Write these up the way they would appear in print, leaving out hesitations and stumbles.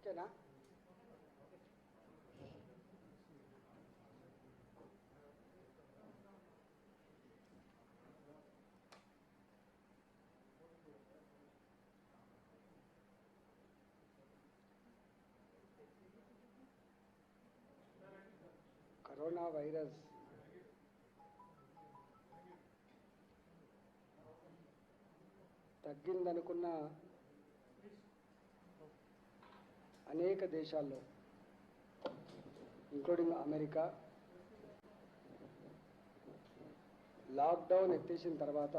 ఓకేనా? Corona virus తగ్గిందనుకున్న అనేక దేశాల్లో ఇంక్లూడింగ్ అమెరికా లాక్డౌన్ ఎత్తేసిన తర్వాత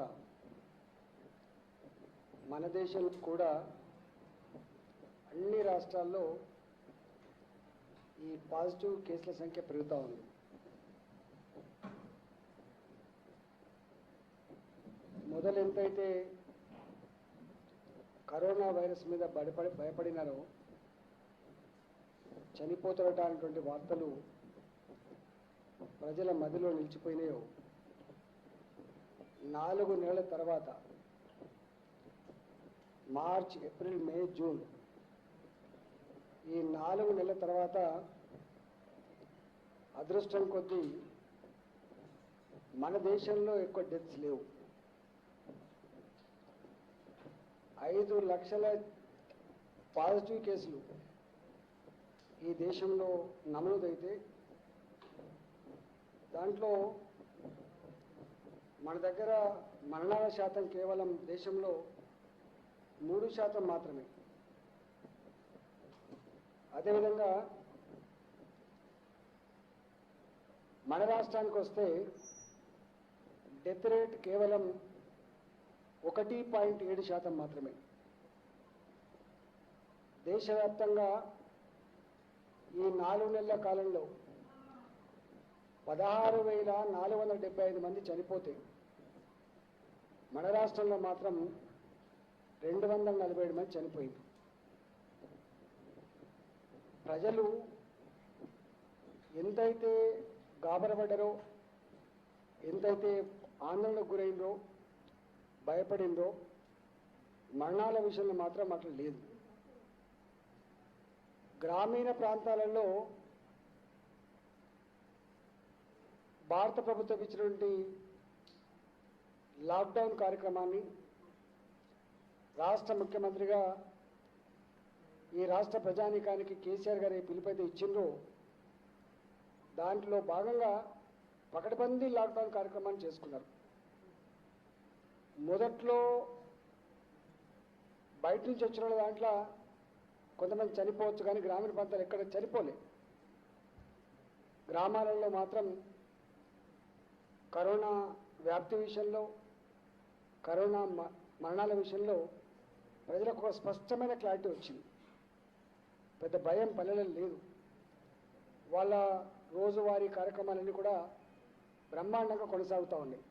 మన దేశంలో కూడా అన్ని రాష్ట్రాల్లో ఈ పాజిటివ్ కేసుల సంఖ్య పెరుగుతూ ఉంది. మొదలు ఎంతైతే కరోనా వైరస్ మీద భయపడినారో, చనిపోతున్నటువంటి వార్తలు ప్రజల మధ్యలో నిలిచిపోయినాయో, 4 నెలల తర్వాత మార్చ్, ఏప్రిల్, మే, జూన్ ఈ 4 నెలల తర్వాత అదృష్టం కొద్దీ మన దేశంలో ఎక్కువ డెత్స్ లేవు. 5 లక్షల పాజిటివ్ కేసులు ఈ దేశంలో నమోదైతే దాంట్లో మన దగ్గర మరణాల శాతం కేవలం దేశంలో 3% మాత్రమే. అదేవిధంగా మన రాష్ట్రానికి వస్తే డెత్ రేట్ కేవలం 1.7% మాత్రమే. దేశవ్యాప్తంగా ఈ 4 నెలల కాలంలో 16,475 మంది చనిపోతే మన రాష్ట్రంలో మాత్రం 247 మంది చనిపోయింది. ప్రజలు ఎంతైతే గాబరపడ్డారో, ఎంతైతే ఆందోళనకు గురైందో, భయపడిందో, మరణాల విషయంలో మాత్రం అట్లా లేదు. గ్రామీణ ప్రాంతాలలో భారత ప్రభుత్వం ఇచ్చినటువంటి లాక్డౌన్ కార్యక్రమాన్ని రాష్ట్ర ముఖ్యమంత్రిగా ఈ రాష్ట్ర ప్రజానీకానికి కేసీఆర్ గారు పిలుపైతే ఇచ్చిండ్రో, దాంట్లో భాగంగా పకడ్బందీ లాక్డౌన్ కార్యక్రమాన్ని చేసుకున్నారు. మొదట్లో బయట నుంచి వచ్చిన దాంట్లో కొంతమంది చనిపోవచ్చు, కానీ గ్రామీణ ప్రాంతాలు ఎక్కడ చనిపోలే. గ్రామాలలో మాత్రం కరోనా వ్యాప్తి విషయంలో, కరోనా మరణాల విషయంలో ప్రజలకు ఒక స్పష్టమైన క్లారిటీ వచ్చింది. పెద్ద భయం పల్లెలలో లేదు. వాళ్ళ రోజువారీ కార్యక్రమాలన్నీ కూడా బ్రహ్మాండంగా కొనసాగుతూ ఉన్నాయి.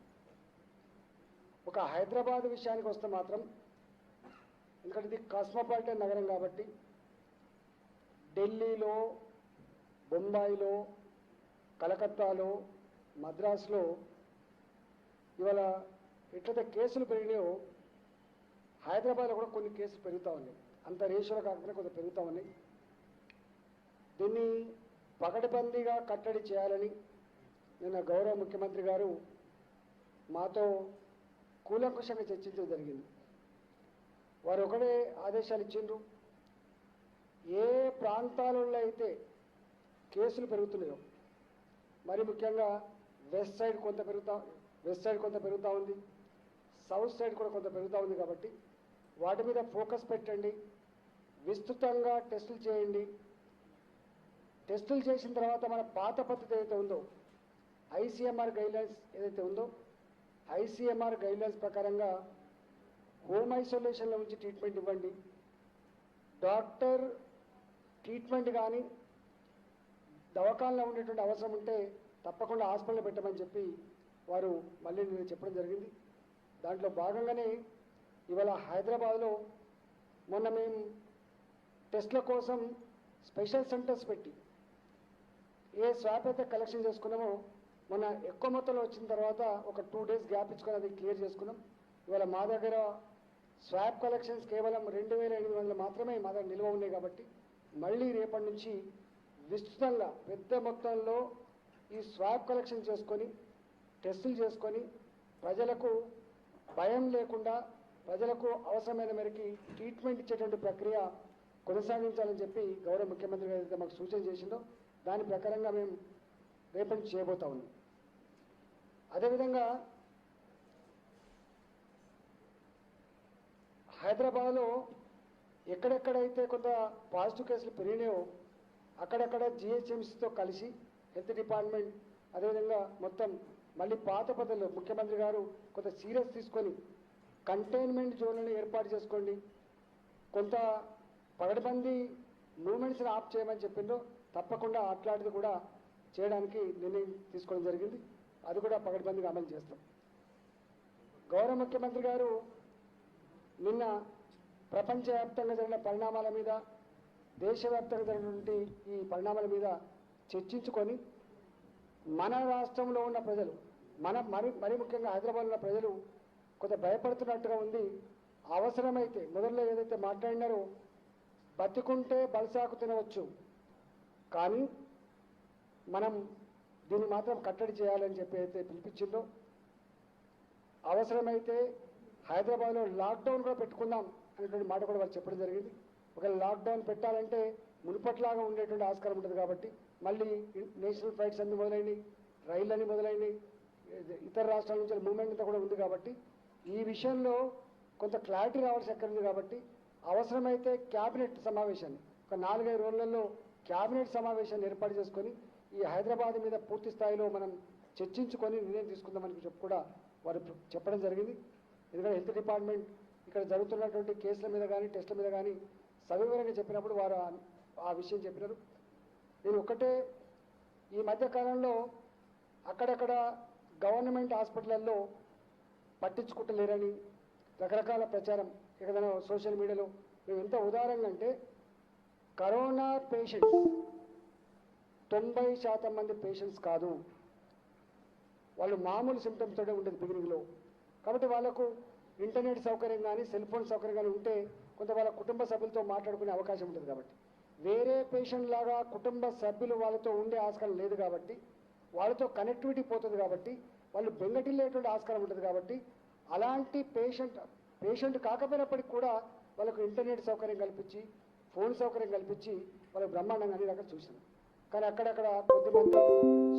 ఒక హైదరాబాద్ విషయానికి వస్తే మాత్రం, ఎందుకంటే ఇది కాస్మోపాలిటన్ నగరం కాబట్టి, ఢిల్లీలో, బొంబాయిలో, కలకత్తాలో, మద్రాసులో ఇవాళ ఎట్లయితే కేసులు పెరిగినాయో హైదరాబాద్లో కూడా కొన్ని కేసులు పెరుగుతూ ఉన్నాయి. అంత రేషియోలో కాకుండా కొంత పెరుగుతూ ఉన్నాయి. దీన్ని పకడ్బందీగా కట్టడి చేయాలని నిన్న గౌరవ ముఖ్యమంత్రి గారు మాతో కూలంకుషంగా చర్చించడం జరిగింది. వారు ఒకటే ఆదేశాలు ఇచ్చిండ్రు, ఏ ప్రాంతాలలో అయితే కేసులు పెరుగుతున్నాయో, మరి ముఖ్యంగా వెస్ట్ సైడ్ కొంత పెరుగుతూ ఉంది, సౌత్ సైడ్ కూడా కొంత పెరుగుతూ ఉంది. కాబట్టి వాటి మీద ఫోకస్ పెట్టండి, విస్తృతంగా టెస్టులు చేయండి. టెస్టులు చేసిన తర్వాత మన పాత పద్ధతి ఏదైతే ఉందో, ఐసీఎంఆర్ గైడ్లైన్స్ ఏదైతే ఉందో, ఐసీఎంఆర్ గైడ్లైన్స్ ప్రకారంగా హోమ్ ఐసోలేషన్లో ఉంచి ట్రీట్మెంట్ ఇవ్వండి. డాక్టర్ ట్రీట్మెంట్ కానీ దవాఖానలో ఉండేటువంటి అవసరం ఉంటే తప్పకుండా హాస్పిటల్లో పెట్టమని చెప్పి వారు మళ్ళీ నేను చెప్పడం జరిగింది. దాంట్లో భాగంగానే ఇవాళ హైదరాబాద్లో మొన్న మేము టెస్ట్ల కోసం స్పెషల్ సెంటర్స్ పెట్టి ఏ స్వాప్ అయితే కలెక్షన్ చేసుకున్నామో, మొన్న ఎక్కువ మొత్తంలో వచ్చిన తర్వాత ఒక 2 days గ్యాప్ ఇచ్చుకొని అది క్లియర్ చేసుకున్నాం. ఇవాళ మా దగ్గర స్వాప్ కలెక్షన్స్ కేవలం 2,800 మాత్రమే మా దగ్గర నిల్వ ఉన్నాయి. కాబట్టి మళ్ళీ రేపటి నుంచి విస్తృతంగా పెద్ద మొత్తంలో ఈ స్వాబ్ కలెక్షన్ చేసుకొని టెస్టులు చేసుకొని ప్రజలకు భయం లేకుండా ప్రజలకు అవసరమైన మేరకు ట్రీట్మెంట్ ఇచ్చేటువంటి ప్రక్రియ కొనసాగించాలని చెప్పి గౌరవ ముఖ్యమంత్రి గారు ఏదైతే మాకు సూచన చేసిందో దాని ప్రకారంగా మేము రేపటి నుంచి చేయబోతా ఉన్నాం. అదేవిధంగా హైదరాబాద్లో ఎక్కడెక్కడైతే కొంత పాజిటివ్ కేసులు పెరిగినాయో అక్కడక్కడ జిహెచ్ఎంసీతో కలిసి హెల్త్ డిపార్ట్మెంట్ అదేవిధంగా మొత్తం మళ్ళీ పాత పద్ధతిలో ముఖ్యమంత్రి గారు కొంత సీరియస్ తీసుకొని కంటైన్మెంట్ జోన్లను ఏర్పాటు చేసుకోండి, కొంత పగడబందీ మూమెంట్స్ని ఆఫ్ చేయమని చెప్పిందో తప్పకుండా అట్లాంటిది కూడా చేయడానికి నిర్ణయం తీసుకోవడం జరిగింది. అది కూడా పగడబందీగా అమలు చేస్తాం. గౌరవ ముఖ్యమంత్రి గారు నిన్న ప్రపంచవ్యాప్తంగా జరిగిన పరిణామాల మీద దేశవ్యాప్తంగా జరిగినటువంటి ఈ పరిణామాల మీద చర్చించుకొని మన రాష్ట్రంలో ఉన్న ప్రజలు మరి ముఖ్యంగా హైదరాబాద్లో ఉన్న ప్రజలు కొంత భయపడుతున్నట్టుగా ఉంది. అవసరమైతే మొదట్లో ఏదైతే మాట్లాడినారో బతికుంటే బలసాకు తినవచ్చు, కానీ మనం దీన్ని మాత్రం కట్టడి చేయాలని చెప్పి అయితే పిలిపించిందో అవసరమైతే హైదరాబాద్లో లాక్డౌన్ కూడా పెట్టుకుందాం అనేటువంటి మాట కూడా వాళ్ళు చెప్పడం జరిగింది. ఒకవేళ లాక్డౌన్ పెట్టాలంటే మునుపట్లాగా ఉండేటువంటి ఆస్కారం ఉంటుంది కాబట్టి మళ్ళీ నేషనల్ ఫ్లైట్స్ అన్ని మొదలైనవి, రైళ్ళని మొదలైనవి, ఇతర రాష్ట్రాల నుంచి మూవ్మెంట్ అంతా కూడా ఉంది కాబట్టి ఈ విషయంలో కొంత క్లారిటీ రావాల్సి ఎక్కడ ఉంది కాబట్టి అవసరమైతే క్యాబినెట్ సమావేశాన్ని ఒక 4-5 రోజులలో క్యాబినెట్ సమావేశాన్ని ఏర్పాటు చేసుకొని ఈ హైదరాబాద్ మీద పూర్తి స్థాయిలో మనం చర్చించుకొని నిర్ణయం తీసుకుందామని చెప్పి కూడా వారు చెప్పడం జరిగింది. ఎందుకంటే హెల్త్ డిపార్ట్మెంట్ ఇక్కడ జరుగుతున్నటువంటి కేసుల మీద కానీ టెస్టుల మీద కానీ సవివరంగా చెప్పినప్పుడు వారు ఆ విషయం చెప్పినారు. నేను ఒకటే ఈ మధ్య కాలంలో అక్కడక్కడ గవర్నమెంట్ హాస్పిటల్లో పట్టించుకుంటలేరని రకరకాల ప్రచారం ఏదైనా సోషల్ మీడియాలో మేము ఎంత ఉదాహరణగా అంటే కరోనా పేషెంట్స్ 90% మంది పేషెంట్స్ కాదు, వాళ్ళు మామూలు సిమ్టమ్స్ తోటే ఉండేది బిగినింగ్లో. కాబట్టి వాళ్ళకు ఇంటర్నెట్ సౌకర్యం కానీ సెల్ ఫోన్ సౌకర్యం కానీ ఉంటే కొంత వాళ్ళ కుటుంబ సభ్యులతో మాట్లాడుకునే అవకాశం ఉంటుంది. కాబట్టి వేరే పేషెంట్ లాగా కుటుంబ సభ్యులు వాళ్ళతో ఉండే ఆస్కారం లేదు కాబట్టి వాళ్ళతో కనెక్టివిటీ పోతుంది కాబట్టి వాళ్ళు బెంగటిల్లేటువంటి ఆస్కారం ఉంటుంది కాబట్టి అలాంటి పేషెంట్ కాకపోయినప్పటికీ కూడా వాళ్ళకు ఇంటర్నెట్ సౌకర్యం కల్పించి ఫోన్ సౌకర్యం కల్పించి వాళ్ళకు బ్రహ్మాండంగా అన్ని రకాలు చూసినాం. కానీ అక్కడక్కడ కొద్దిమంది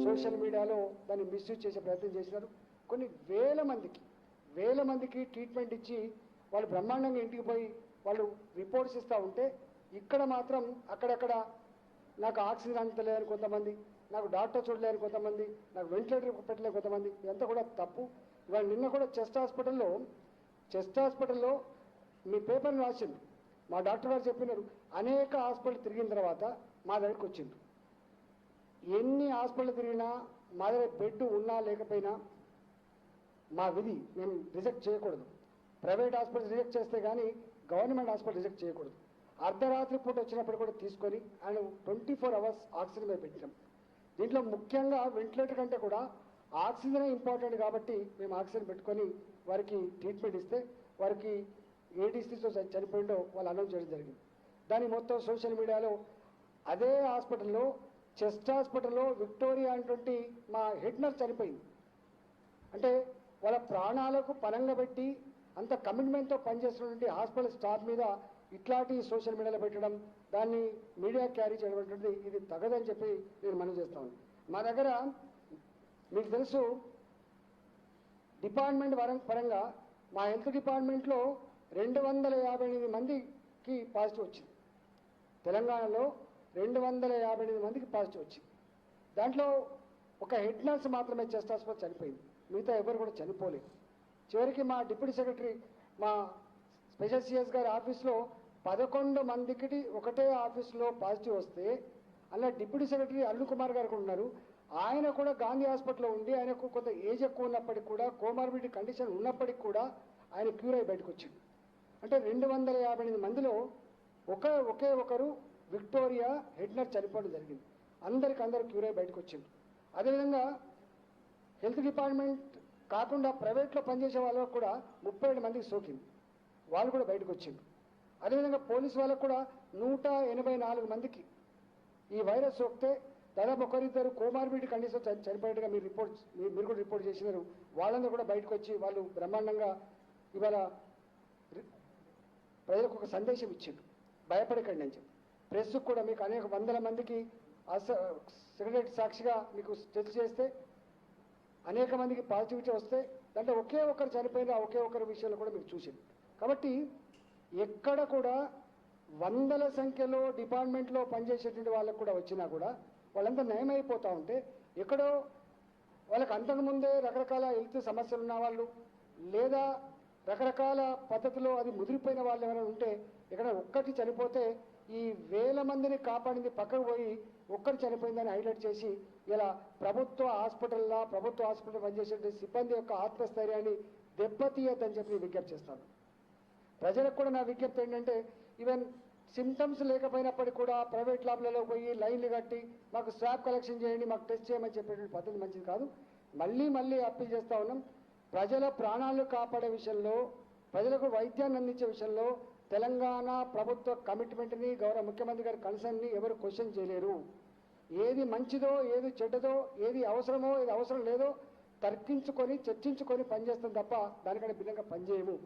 సోషల్ మీడియాలో దాన్ని మిస్యూజ్ చేసే ప్రయత్నం చేసినారు. కొన్ని వేల మందికి ట్రీట్మెంట్ ఇచ్చి వాళ్ళు బ్రహ్మాండంగా ఇంటికి పోయి వాళ్ళు రిపోర్ట్స్ ఇస్తూ ఉంటే ఇక్కడ మాత్రం అక్కడక్కడ నాకు ఆక్సిజన్ అందలేదని కొంతమంది, నాకు డాక్టర్ చూడలేని కొంతమంది, నాకు వెంటిలేటర్ పెట్టలేని కొంతమంది, ఇదంతా కూడా తప్పు. ఇవాళ నిన్న కూడా చెస్ట్ హాస్పిటల్లో మీ పేపర్ని రాసింది, మా డాక్టర్ గారు చెప్పినారు, అనేక హాస్పిటల్ తిరిగిన తర్వాత మా దగ్గరికి వచ్చింది. ఎన్ని హాస్పిటల్ తిరిగినా మా దగ్గర బెడ్ ఉన్నా లేకపోయినా మా విధి మేము రిజెక్ట్ చేయకూడదు. ప్రైవేట్ హాస్పిటల్ రిజెక్ట్ చేస్తే కానీ గవర్నమెంట్ హాస్పిటల్ రిజెక్ట్ చేయకూడదు. అర్ధరాత్రి పూట వచ్చినప్పుడు కూడా తీసుకొని ఆయన 24 hours ఆక్సిజన్ మీద పెట్టాం. దీంట్లో ముఖ్యంగా వెంటిలేటర్ కంటే కూడా ఆక్సిజనే ఇంపార్టెంట్ కాబట్టి మేము ఆక్సిజన్ పెట్టుకొని వారికి ట్రీట్మెంట్ ఇస్తే వారికి ఏ డిసీజ్తో చనిపోయిందో వాళ్ళు అనౌన్స్ చేయడం జరిగింది. దాని మొత్తం సోషల్ మీడియాలో అదే హాస్పిటల్లో చెస్ట్ హాస్పిటల్లో విక్టోరియా అనేటువంటి మా హెడ్ నర్స్ చనిపోయింది. అంటే వాళ్ళ ప్రాణాలకు పనంగా పెట్టి అంత కమిట్మెంట్తో పనిచేస్తున్నటువంటి హాస్పిటల్ స్టాఫ్ మీద ఇట్లాంటి సోషల్ మీడియాలో పెట్టడం, దాన్ని మీడియా క్యారీ చేయడం ఇది తగదని చెప్పి నేను మనవి చేస్తాను. మా దగ్గర మీకు తెలుసు డిపార్ట్మెంట్ పరంగా మా హెల్త్ డిపార్ట్మెంట్లో 258 మందికి పాజిటివ్ వచ్చింది. తెలంగాణలో 258 మందికి పాజిటివ్ వచ్చింది. దాంట్లో ఒక హెడ్ నర్స్ మాత్రమే చెస్ట్ హాస్పిటల్ చనిపోయింది, మిగతా ఎవరు కూడా చనిపోలేదు. చివరికి మా డిప్యూటీ సెక్రటరీ మా స్పెషల్ సిఎస్ గారి ఆఫీస్లో 11 మందికి ఒకటే ఆఫీస్లో పాజిటివ్ వస్తే అలా డిప్యూటీ సెక్రటరీ అరుణ్ కుమార్ గారు ఉన్నారు. ఆయన కూడా గాంధీ హాస్పిటల్లో ఉండి ఆయనకు కొంత ఏజ్ ఎక్కువ ఉన్నప్పటికీ కూడా కోమార్బిడిటీ కండిషన్ ఉన్నప్పటికీ కూడా ఆయన క్యూర్ అయి బయటకు వచ్చింది. అంటే 258 మందిలో ఒకే ఒకరు విక్టోరియా హెడ్ నర్స్ చనిపోవడం జరిగింది. అందరూ క్యూర్ అయి బయటకు వచ్చింది. అదేవిధంగా హెల్త్ డిపార్ట్మెంట్ కాకుండా ప్రైవేట్లో పనిచేసే వాళ్ళకు కూడా 37 మందికి సోకింది, వాళ్ళు కూడా బయటకు వచ్చింది. అదేవిధంగా పోలీసు వాళ్ళకు కూడా 184 మందికి ఈ వైరస్ సోకితే దాదాపు ఒకరిద్దరు కోమార్బిడ్ కండిషన్ చనిపోయేట్టుగా మీరు కూడా రిపోర్ట్ చేసినారు. వాళ్ళందరూ కూడా బయటకు వచ్చి వాళ్ళు బ్రహ్మాండంగా ఇవాళ ప్రజలకు ఒక సందేశం ఇచ్చిండు, భయపడకండి అని చెప్పి. ప్రెస్కు కూడా మీకు అనేక వందల మందికి సెక్రటరీ సాక్షిగా మీకు టెస్ట్ చేస్తే అనేక మందికి పాజిటివిటీ వస్తే దాంట్లో ఒకే ఒక్కరు చనిపోయిన ఒకే ఒక్కరి విషయంలో కూడా మీరు చూసింది. కాబట్టి ఎక్కడ కూడా వందల సంఖ్యలో డిపార్ట్మెంట్లో పనిచేసేటువంటి వాళ్ళకు కూడా వచ్చినా కూడా వాళ్ళంతా నయమైపోతూ ఉంటే ఎక్కడో వాళ్ళకి అంతకుముందే రకరకాల హెల్త్ సమస్యలు ఉన్న వాళ్ళు లేదా రకరకాల పద్ధతిలో అది ముదిరిపోయిన వాళ్ళు ఎవరైనా ఉంటే ఇక్కడ ఒక్కటి చనిపోతే ఈ వేల మందిని కాపాడింది పక్కకు పోయి ఒక్కరు చనిపోయిందని హైలైట్ చేసి ఇలా ప్రభుత్వ హాస్పిటల్ పనిచేసే సిబ్బంది యొక్క ఆత్మస్థైర్యాన్ని దెబ్బతీయద్దని చెప్పి విజ్ఞప్తి చేస్తాను. ప్రజలకు కూడా నా విజ్ఞప్తి ఏంటంటే ఈవెన్ సిమ్టమ్స్ లేకపోయినప్పటికీ కూడా ప్రైవేట్ ల్యాబ్లలో పోయి లైన్లు కట్టి మాకు స్వాబ్ కలెక్షన్ చేయండి, మాకు టెస్ట్ చేయమని చెప్పేటువంటి పద్ధతి మంచిది కాదు. మళ్ళీ అప్పీల్ చేస్తూ ఉన్నాం. ప్రజల ప్రాణాలు కాపాడే విషయంలో, ప్రజలకు వైద్యాన్ని అందించే విషయంలో తెలంగాణ ప్రభుత్వ కమిట్మెంట్ని, గౌరవ ముఖ్యమంత్రి గారి కన్సర్న్ని ఎవరు క్వశ్చన్ చేయలేరు. ఏది మంచిదో, ఏది చెడ్డదో, ఏది అవసరమో, ఏది అవసరం లేదో తర్కించుకొని చర్చించుకొని పనిచేస్తాం తప్ప దానికంటే భిన్నంగా పనిచేయము.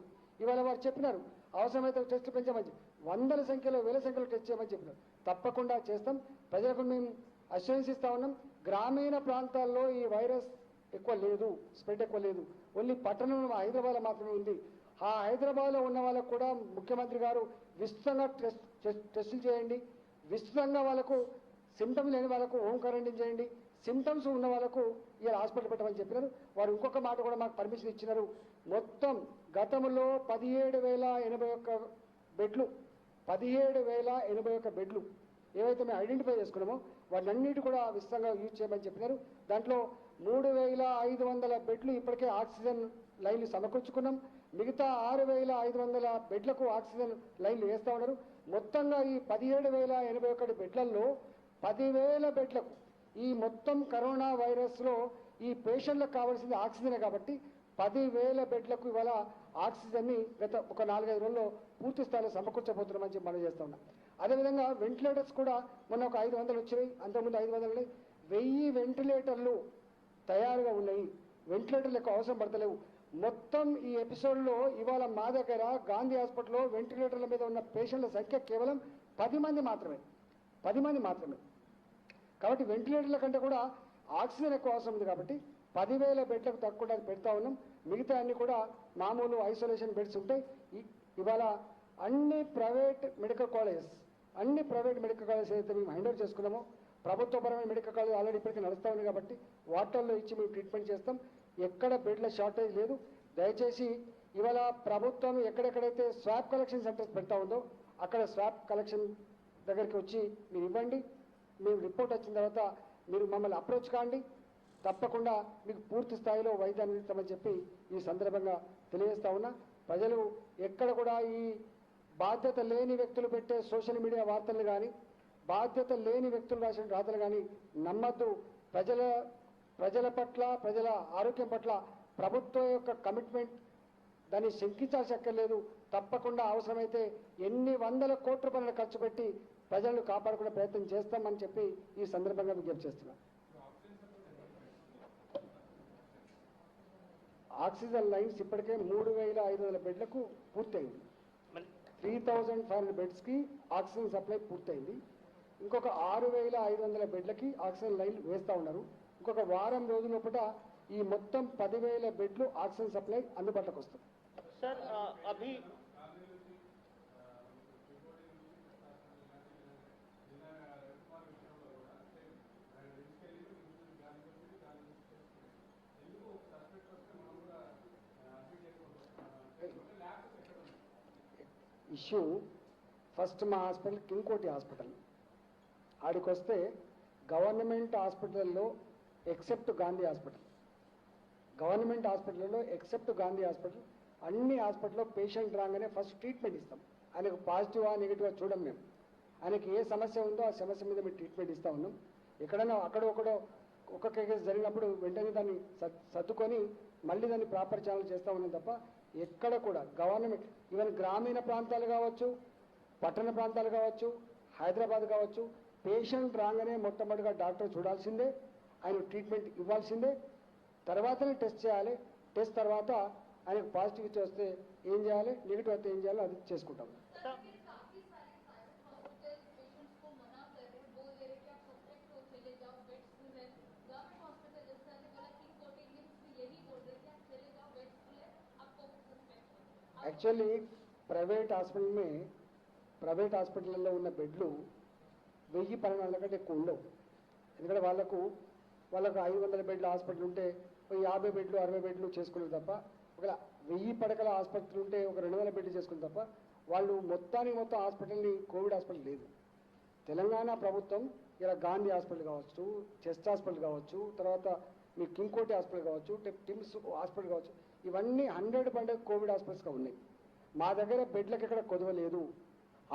ఇవాళ వారు చెప్పినారు అవసరమైతే టెస్టులు పెంచమని, వందల సంఖ్యలో వేల సంఖ్యలో టెస్ట్ చేయమని చెప్పినారు. తప్పకుండా చేస్తాం. ప్రజలకు మేము అష్యూరెన్స్ ఇస్తా ఉన్నాం. గ్రామీణ ప్రాంతాల్లో ఈ వైరస్ ఎక్కువ లేదు, స్ప్రెడ్ ఎక్కువ లేదు. ఓన్లీ పట్టణంలో హైదరాబాద్లో మాత్రమే ఉంది. ఆ హైదరాబాద్లో ఉన్న వాళ్ళకు కూడా ముఖ్యమంత్రి గారు విస్తృతంగా టెస్టులు చేయండి, విస్తృతంగా వాళ్ళకు సిమ్టమ్స్ లేని వాళ్ళకు హోమ్ క్వారంటైన్ చేయండి, సిమ్టమ్స్ ఉన్న వాళ్ళకు ఇలా హాస్పిటల్ పెట్టమని చెప్పినారు. వారు ఇంకొక మాట కూడా మాకు పర్మిషన్ ఇచ్చినారు. మొత్తం గతంలో 17,081 బెడ్లు 17,081 బెడ్లు ఏవైతే మేము ఐడెంటిఫై చేసుకున్నామో వాటినన్నిటి కూడా విస్తృతంగా యూజ్ చేయమని చెప్పినారు. దాంట్లో 3,500 బెడ్లు ఇప్పటికే ఆక్సిజన్ లైన్లు సమకూర్చుకున్నాం. మిగతా 6,500 బెడ్లకు ఆక్సిజన్ లైన్లు వేస్తూ ఉన్నారు. మొత్తంగా ఈ 17,081 బెడ్లలో 10,000 బెడ్లకు ఈ మొత్తం కరోనా వైరస్లో ఈ పేషెంట్లకు కావాల్సింది ఆక్సిజనే కాబట్టి 10,000 బెడ్లకు ఇవాళ ఆక్సిజన్ని గత ఒక 4-5 రోజుల్లో పూర్తి స్థాయిలో సమకూర్చబోతున్నామని చెప్పి మనం చేస్తూ ఉన్నాం. అదేవిధంగా వెంటిలేటర్స్ కూడా మొన్న ఒక 500 వచ్చినాయి, అంతకుముందు 500 ఉన్నాయి. 1000 వెంటిలేటర్లు తయారుగా ఉన్నాయి. వెంటిలేటర్లు ఎక్కువ అవసరం పడతలేవు. మొత్తం ఈ ఎపిసోడ్లో ఇవాళ మా దగ్గర గాంధీ హాస్పిటల్లో వెంటిలేటర్ల మీద ఉన్న పేషెంట్ల సంఖ్య కేవలం 10 మంది మాత్రమే. కాబట్టి వెంటిలేటర్ల కంటే కూడా ఆక్సిజన్ ఎక్కువ అవసరం ఉంది కాబట్టి 10,000 బెడ్లకు తక్కువ పెడతా ఉన్నాం. మిగతా అన్ని కూడా మామూలు ఐసోలేషన్ బెడ్స్ ఉంటాయి. ఇవాళ అన్ని ప్రైవేట్ మెడికల్ కాలేజెస్ ఏదైతే మేము హ్యాండ్ ఓవర్ చేసుకున్నామో ప్రభుత్వపరమైన మెడికల్ కాలేజ్ ఆల్రెడీ ఇప్పటికీ నడుస్తూ ఉంది కాబట్టి వాటిల్లో ఇచ్చి మేము ట్రీట్మెంట్ చేస్తాం. ఎక్కడ బెడ్ల షార్టేజ్ లేదు. దయచేసి ఇవాళ ప్రభుత్వం ఎక్కడెక్కడైతే స్వాబ్ కలెక్షన్ సెంటర్స్ పెడతా ఉందో అక్కడ స్వాబ్ కలెక్షన్ దగ్గరికి వచ్చి మీరు ఇవ్వండి. మేము రిపోర్ట్ వచ్చిన తర్వాత మీరు మమ్మల్ని అప్రోచ్ కాండి. తప్పకుండా మీకు పూర్తి స్థాయిలో వైద్యాన్ని అందిస్తామని చెప్పి ఈ సందర్భంగా తెలియజేస్తా ఉన్నా. ప్రజలు ఎక్కడ కూడా ఈ బాధ్యత లేని వ్యక్తులు పెట్టే సోషల్ మీడియా వార్తలు కానీ, బాధ్యత లేని వ్యక్తులు రాసిన రాతలు కానీ నమ్మద్దు. ప్రజల పట్ల, ప్రజల ఆరోగ్యం పట్ల ప్రభుత్వం యొక్క కమిట్మెంట్ దాన్ని శంకించాల్సి అక్కర్లేదు. తప్పకుండా అవసరమైతే ఎన్ని వందల కోట్ల రూపాయలను ఖర్చు పెట్టి ప్రజలను కాపాడుకునే ప్రయత్నం చేస్తామని చెప్పి ఈ సందర్భంగా విజ్ఞప్తి చేస్తున్నాం. ఆక్సిజన్ లైన్స్ ఇప్పటికే 3,500 బెడ్లకు పూర్తయింది. 3,500 బెడ్స్కి ఆక్సిజన్ సప్లై పూర్తయింది. ఇంకొక 6,500 బెడ్లకి ఆక్సిజన్ లైన్లు వేస్తూ ఉన్నారు. ఇంకొక వారం రోజుల లోపల ఈ మొత్తం 10,000 బెడ్లు ఆక్సిజన్ సప్లై అందుబాటులోకి వస్తుంది. సార్ అభి ఇష్యూ ఫస్ట్ మా హాస్పిటల్ కింగ్కోటి హాస్పిటల్ ఆడికి వస్తే గవర్నమెంట్ హాస్పిటల్లో ఎక్సెప్ట్ గాంధీ హాస్పిటల్, అన్ని హాస్పిటల్లో పేషెంట్ రాగానే ఫస్ట్ ట్రీట్మెంట్ ఇస్తాం. ఆయనకు పాజిటివా నెగిటివా చూడం మేము. ఆయనకి ఏ సమస్య ఉందో ఆ సమస్య మీద మేము ట్రీట్మెంట్ ఇస్తూ ఉన్నాం. ఎక్కడైనా అక్కడొక్కడో ఒక్కొక్క కేసు జరిగినప్పుడు వెంటనే దాన్ని సర్దుకొని మళ్ళీ దాన్ని ప్రాపర్ ఛానల్ చేస్తూ ఉన్నాం తప్ప ఎక్కడ కూడా గవర్నమెంట్ ఈవెన్ గ్రామీణ ప్రాంతాలు కావచ్చు, పట్టణ ప్రాంతాలు కావచ్చు, హైదరాబాద్ కావచ్చు, పేషెంట్ రాగానే మొట్టమొదటిగా డాక్టర్ చూడాల్సిందే, ఆయన ట్రీట్మెంట్ ఇవ్వాల్సిందే, తర్వాతనే టెస్ట్ చేయాలి. టెస్ట్ తర్వాత ఆయనకు పాజిటివ్ వస్తే ఏం చేయాలి, నెగిటివ్ అయితే ఏం చేయాలో అది చేసుకుంటాం. सर యాక్చువల్లీ ప్రైవేట్ హాస్పిటల్లో ఉన్న బెడ్లు 1000 కంటే ఎక్కువ ఉండవు. ఎందుకంటే వాళ్ళకు 500 బెడ్ల హాస్పిటల్ ఉంటే 50 బెడ్లు 60 బెడ్లు చేసుకున్నారు తప్ప, ఒకవేళ 1000 పడకల ఆసుపత్రి ఉంటే ఒక 200 బెడ్లు చేసుకున్నారు తప్ప, వాళ్ళు మొత్తం హాస్పిటల్ని కోవిడ్ హాస్పిటల్ లేదు. తెలంగాణ ప్రభుత్వం ఇలా గాంధీ హాస్పిటల్ కావచ్చు, చెస్ట్ హాస్పిటల్ కావచ్చు, తర్వాత మీ కింగ్కోటి హాస్పిటల్ కావచ్చు, టిమ్స్ హాస్పిటల్ కావచ్చు, ఇవన్నీ 100% కోవిడ్ హాస్పిటల్స్గా ఉన్నాయి. మా దగ్గర బెడ్లకు ఎక్కడ కొదవలేదు,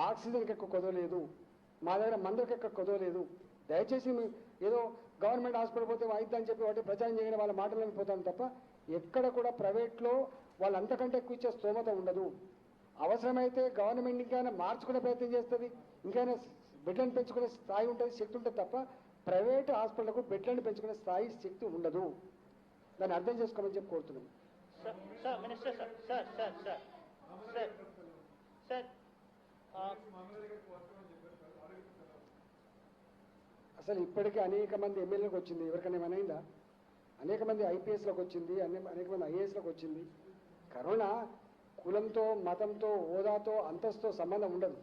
ఆక్సిజన్కి ఎక్కువ కొదవలేదు, మా దగ్గర మందులకు ఎక్కడ కొదవలేదు. దయచేసి ఏదో గవర్నమెంట్ హాస్పిటల్ పోతే అయిద్దని చెప్పి వాటి ప్రచారం చేయని వాళ్ళ మాటలను పోతాను తప్ప, ఎక్కడ కూడా ప్రైవేట్లో వాళ్ళు అంతకంటే ఎక్కువ ఇచ్చే స్తోమత ఉండదు. అవసరమైతే గవర్నమెంట్ ఇంకైనా మార్చుకునే ప్రయత్నం చేస్తుంది, ఇంకైనా బెడ్లను పెంచుకునే స్థాయి ఉంటుంది, శక్తి ఉంటుంది తప్ప ప్రైవేట్ హాస్పిటల్కు బెడ్లను పెంచుకునే స్థాయి శక్తి ఉండదు. దాన్ని అర్థం చేసుకోమని చెప్పి కోరుతున్నాం. सर मिनिस्टर सर అసలు ఇప్పటికీ అనేక మంది ఎమ్మెల్యేలకు వచ్చింది, ఎవరికైనా ఏమైనా అనేక మంది ఐపీఎస్లకు వచ్చింది, అనేక మంది ఐఏఎస్లకు వచ్చింది. కరోనా కులంతో, మతంతో, హోదాతో, అంతస్తుతో సంబంధం ఉండదు.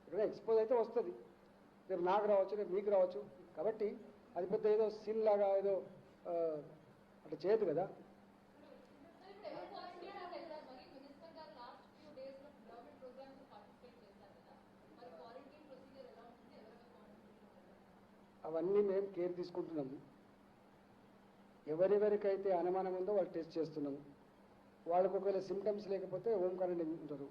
ఇక్కడ ఎక్స్పోజ్ అయితే వస్తుంది, రేపు నాకు రావచ్చు, రేపు మీకు రావచ్చు. కాబట్టి అది పెద్ద ఏదో సీన్ లాగా ఏదో అట్లా చేయదు కదా. అవన్నీ మేము కేర్ తీసుకుంటున్నాము. ఎవరెవరికైతే అనుమానం ఉందో వాళ్ళు టెస్ట్ చేస్తున్నాము. వాళ్ళకు ఒకవేళ సిమ్టమ్స్ లేకపోతే హోమ్ క్వారంటైన్ ఉంటారు,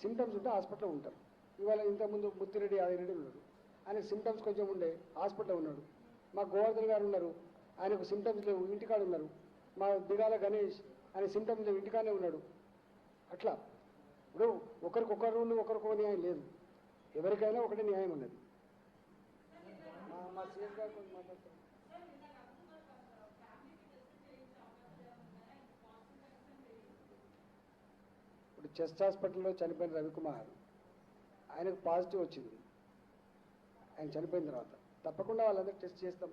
సిమ్టమ్స్ ఉంటే హాస్పిటల్లో ఉంటారు. ఇవాళ ఇంతకుముందు ముత్తిరెడ్డి ఆదిరెడ్డి ఉన్నాడు, ఆయన సిమ్టమ్స్ కొంచెం ఉండే హాస్పిటల్లో ఉన్నాడు. మా గోవర్ధన్ గారు ఉన్నారు, ఆయనకు సిమ్టమ్స్ లేవు, ఇంటికాడ ఉన్నారు. మా దిగాల గణేష్, ఆయన సిమ్టమ్స్ లేవు, ఇంటికానే ఉన్నాడు. అట్లా ఇప్పుడు ఒకరికొకరు రూల్, ఒకరికొక న్యాయం లేదు, ఎవరికైనా ఒకటే న్యాయం ఉన్నది. మా సీఎం గారు కొంచెం మాట్లాడతారు. ఇప్పుడు చెస్ట్ హాస్పిటల్లో చనిపోయిన రవికుమార్, ఆయనకు పాజిటివ్ వచ్చింది. ఆయన చనిపోయిన తర్వాత తప్పకుండా వాళ్ళందరూ టెస్ట్ చేస్తాం.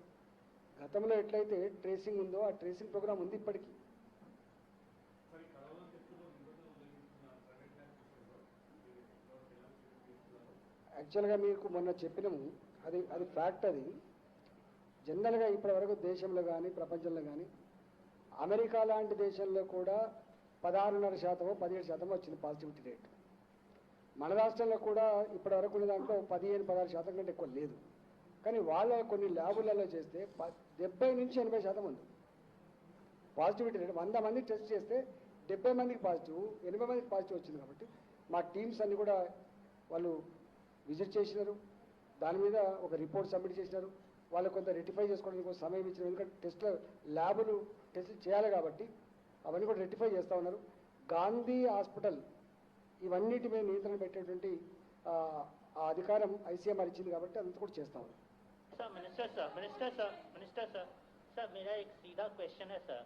గతంలో ఎట్లయితే ట్రేసింగ్ ఉందో ఆ ట్రేసింగ్ ప్రోగ్రామ్ ఉంది ఇప్పటికీ. యాక్చువల్గా మీకు మొన్న చెప్పినాము, అది ఫ్యాక్ట్. అది జనరల్గా ఇప్పటివరకు దేశంలో కానీ ప్రపంచంలో కానీ అమెరికా లాంటి దేశంలో కూడా 16.5% 17% వచ్చింది పాజిటివిటీ రేట్. మన రాష్ట్రంలో కూడా ఇప్పటివరకు ఉన్న దాంట్లో 15-16% కంటే ఎక్కువ లేదు. కానీ వాళ్ళ కొన్ని ల్యాబులలో చేస్తే 70 నుంచి 80% ఉంది పాజిటివిటీ రేట్. 100 మంది టెస్ట్ చేస్తే 70 మందికి పాజిటివ్, 80 మందికి పాజిటివ్ వచ్చింది. కాబట్టి మా టీమ్స్ అన్ని కూడా వాళ్ళు విజిట్ చేసినారు, దాని మీద ఒక రిపోర్ట్ సబ్మిట్ చేసినారు. వాళ్ళు కొంత రెక్టిఫై చేసుకోవడానికి కొంత సమయం ఇచ్చినారు, ఎందుకంటే ల్యాబులు టెస్టులు చేయాలి కాబట్టి అవన్నీ కూడా రెక్టిఫై చేస్తూ ఉన్నారు. గాంధీ హాస్పిటల్ ఇవన్నిటి మీద నియంత్రణ పెట్టేటువంటి ఆ అధికారం ఐసీఎంఆర్ ఇచ్చింది కాబట్టి అంతా కూడా చేస్తూ ఉన్నారు. सर मेरा एक सीधा क्वेश्चन है sir.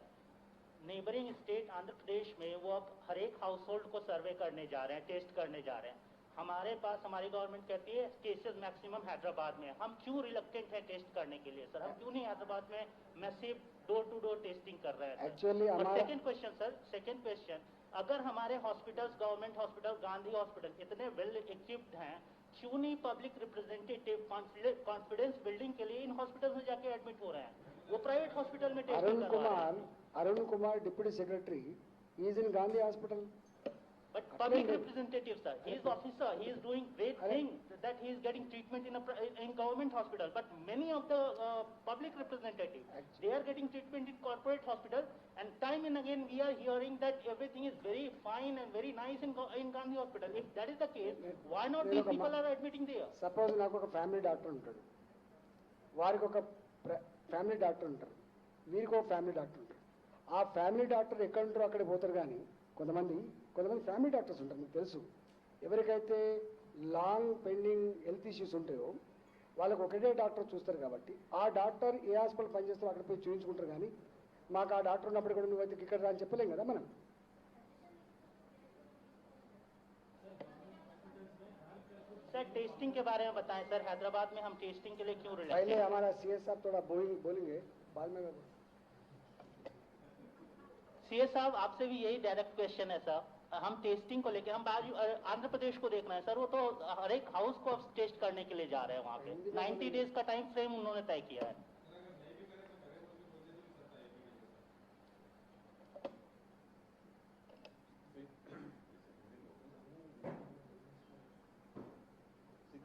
Neighbouring state Andhra Pradesh में वो अब हर एक हाउस होल्ड को सर्वे करने जा रहे हैं, टेस्ट करने जा रहे हैं। हमारे पास हमारी गवर्नमेंट कहती है केसेस मैक्सिमम हैदराबाद में। हम क्यों रिलक्टेंट है टेस्ट करने के लिए सर? हम क्यों नहीं हैदराबाद में massive door to door testing कर रहे हैं? Actually second question sir, second question, अगर हमारे hospitals, government hospital, Gandhi hospital इतने वेल इक्विप्ड हैं, क्यों नहीं पब्लिक रिप्रेजेंटेटिव कॉन्फिडेंस बिल्डिंग के लिए इन हॉस्पिटल में जाके एडमिट हो रहे हैं? वो प्राइवेट हॉस्पिटल में टेस्टिंग कर रहे हैं। Arun Kumar deputy secretary is in Gandhi hospital. But public representative, sir, he is officer, he is doing great thing that he is getting treatment in government hospital. But many of the public representatives, they are getting treatment in corporate hospital. And time and again we are hearing that everything is very fine and very nice in Gandhi hospital. If that is the case, why not these people are admitting there? Suppose నాకు ఒక family doctor ఉంటాడు, వారికి ఒక family doctor ఉంటారు, వీరికి ఒక family doctor ఉంటారు. ఆ ఫ్యామిలీ డాక్టర్ ఎక్కడ ఉంటారో అక్కడికి పోతారు. కానీ కొంతమంది ఫ్యామిలీ డాక్టర్స్ ఉంటారు, మీకు తెలుసు. ఎవరికైతే లాంగ్ పెండింగ్ హెల్త్ ఇష్యూస్ ఉంటాయో వాళ్ళకి ఒకటే డాక్టర్ చూస్తారు కాబట్టి ఆ డాక్టర్ ఏ హాస్పిటల్ పనిచేస్తారో అక్కడ పోయి చూపించుకుంటారు. కానీ మాకు ఆ డాక్టర్ ఉన్నప్పుడు కూడా నువ్వు అయితే ఇక్కడ రా అని చెప్పలేం కదా మనం. सर टेस्टिंग के बारे में बताएं सर, हैदराबाद में हम टेस्टिंग के लिए क्यों रिलैक्स पहले हमारा सीएस साहब थोड़ा बोलेंगे, बाद में सीएस साहब आपसे भी यही डायरेक्ट क्वेश्चन है सर. हम टेस्टिंग को लेकर हम आंध्र प्रदेश को देखना है सर, वो तो हर एक हाउस को अब टेस्ट करने के लिए जा रहे हैं वहाँ पे. 90 डेज का टाइम फ्रेम उन्होंने तय किया है.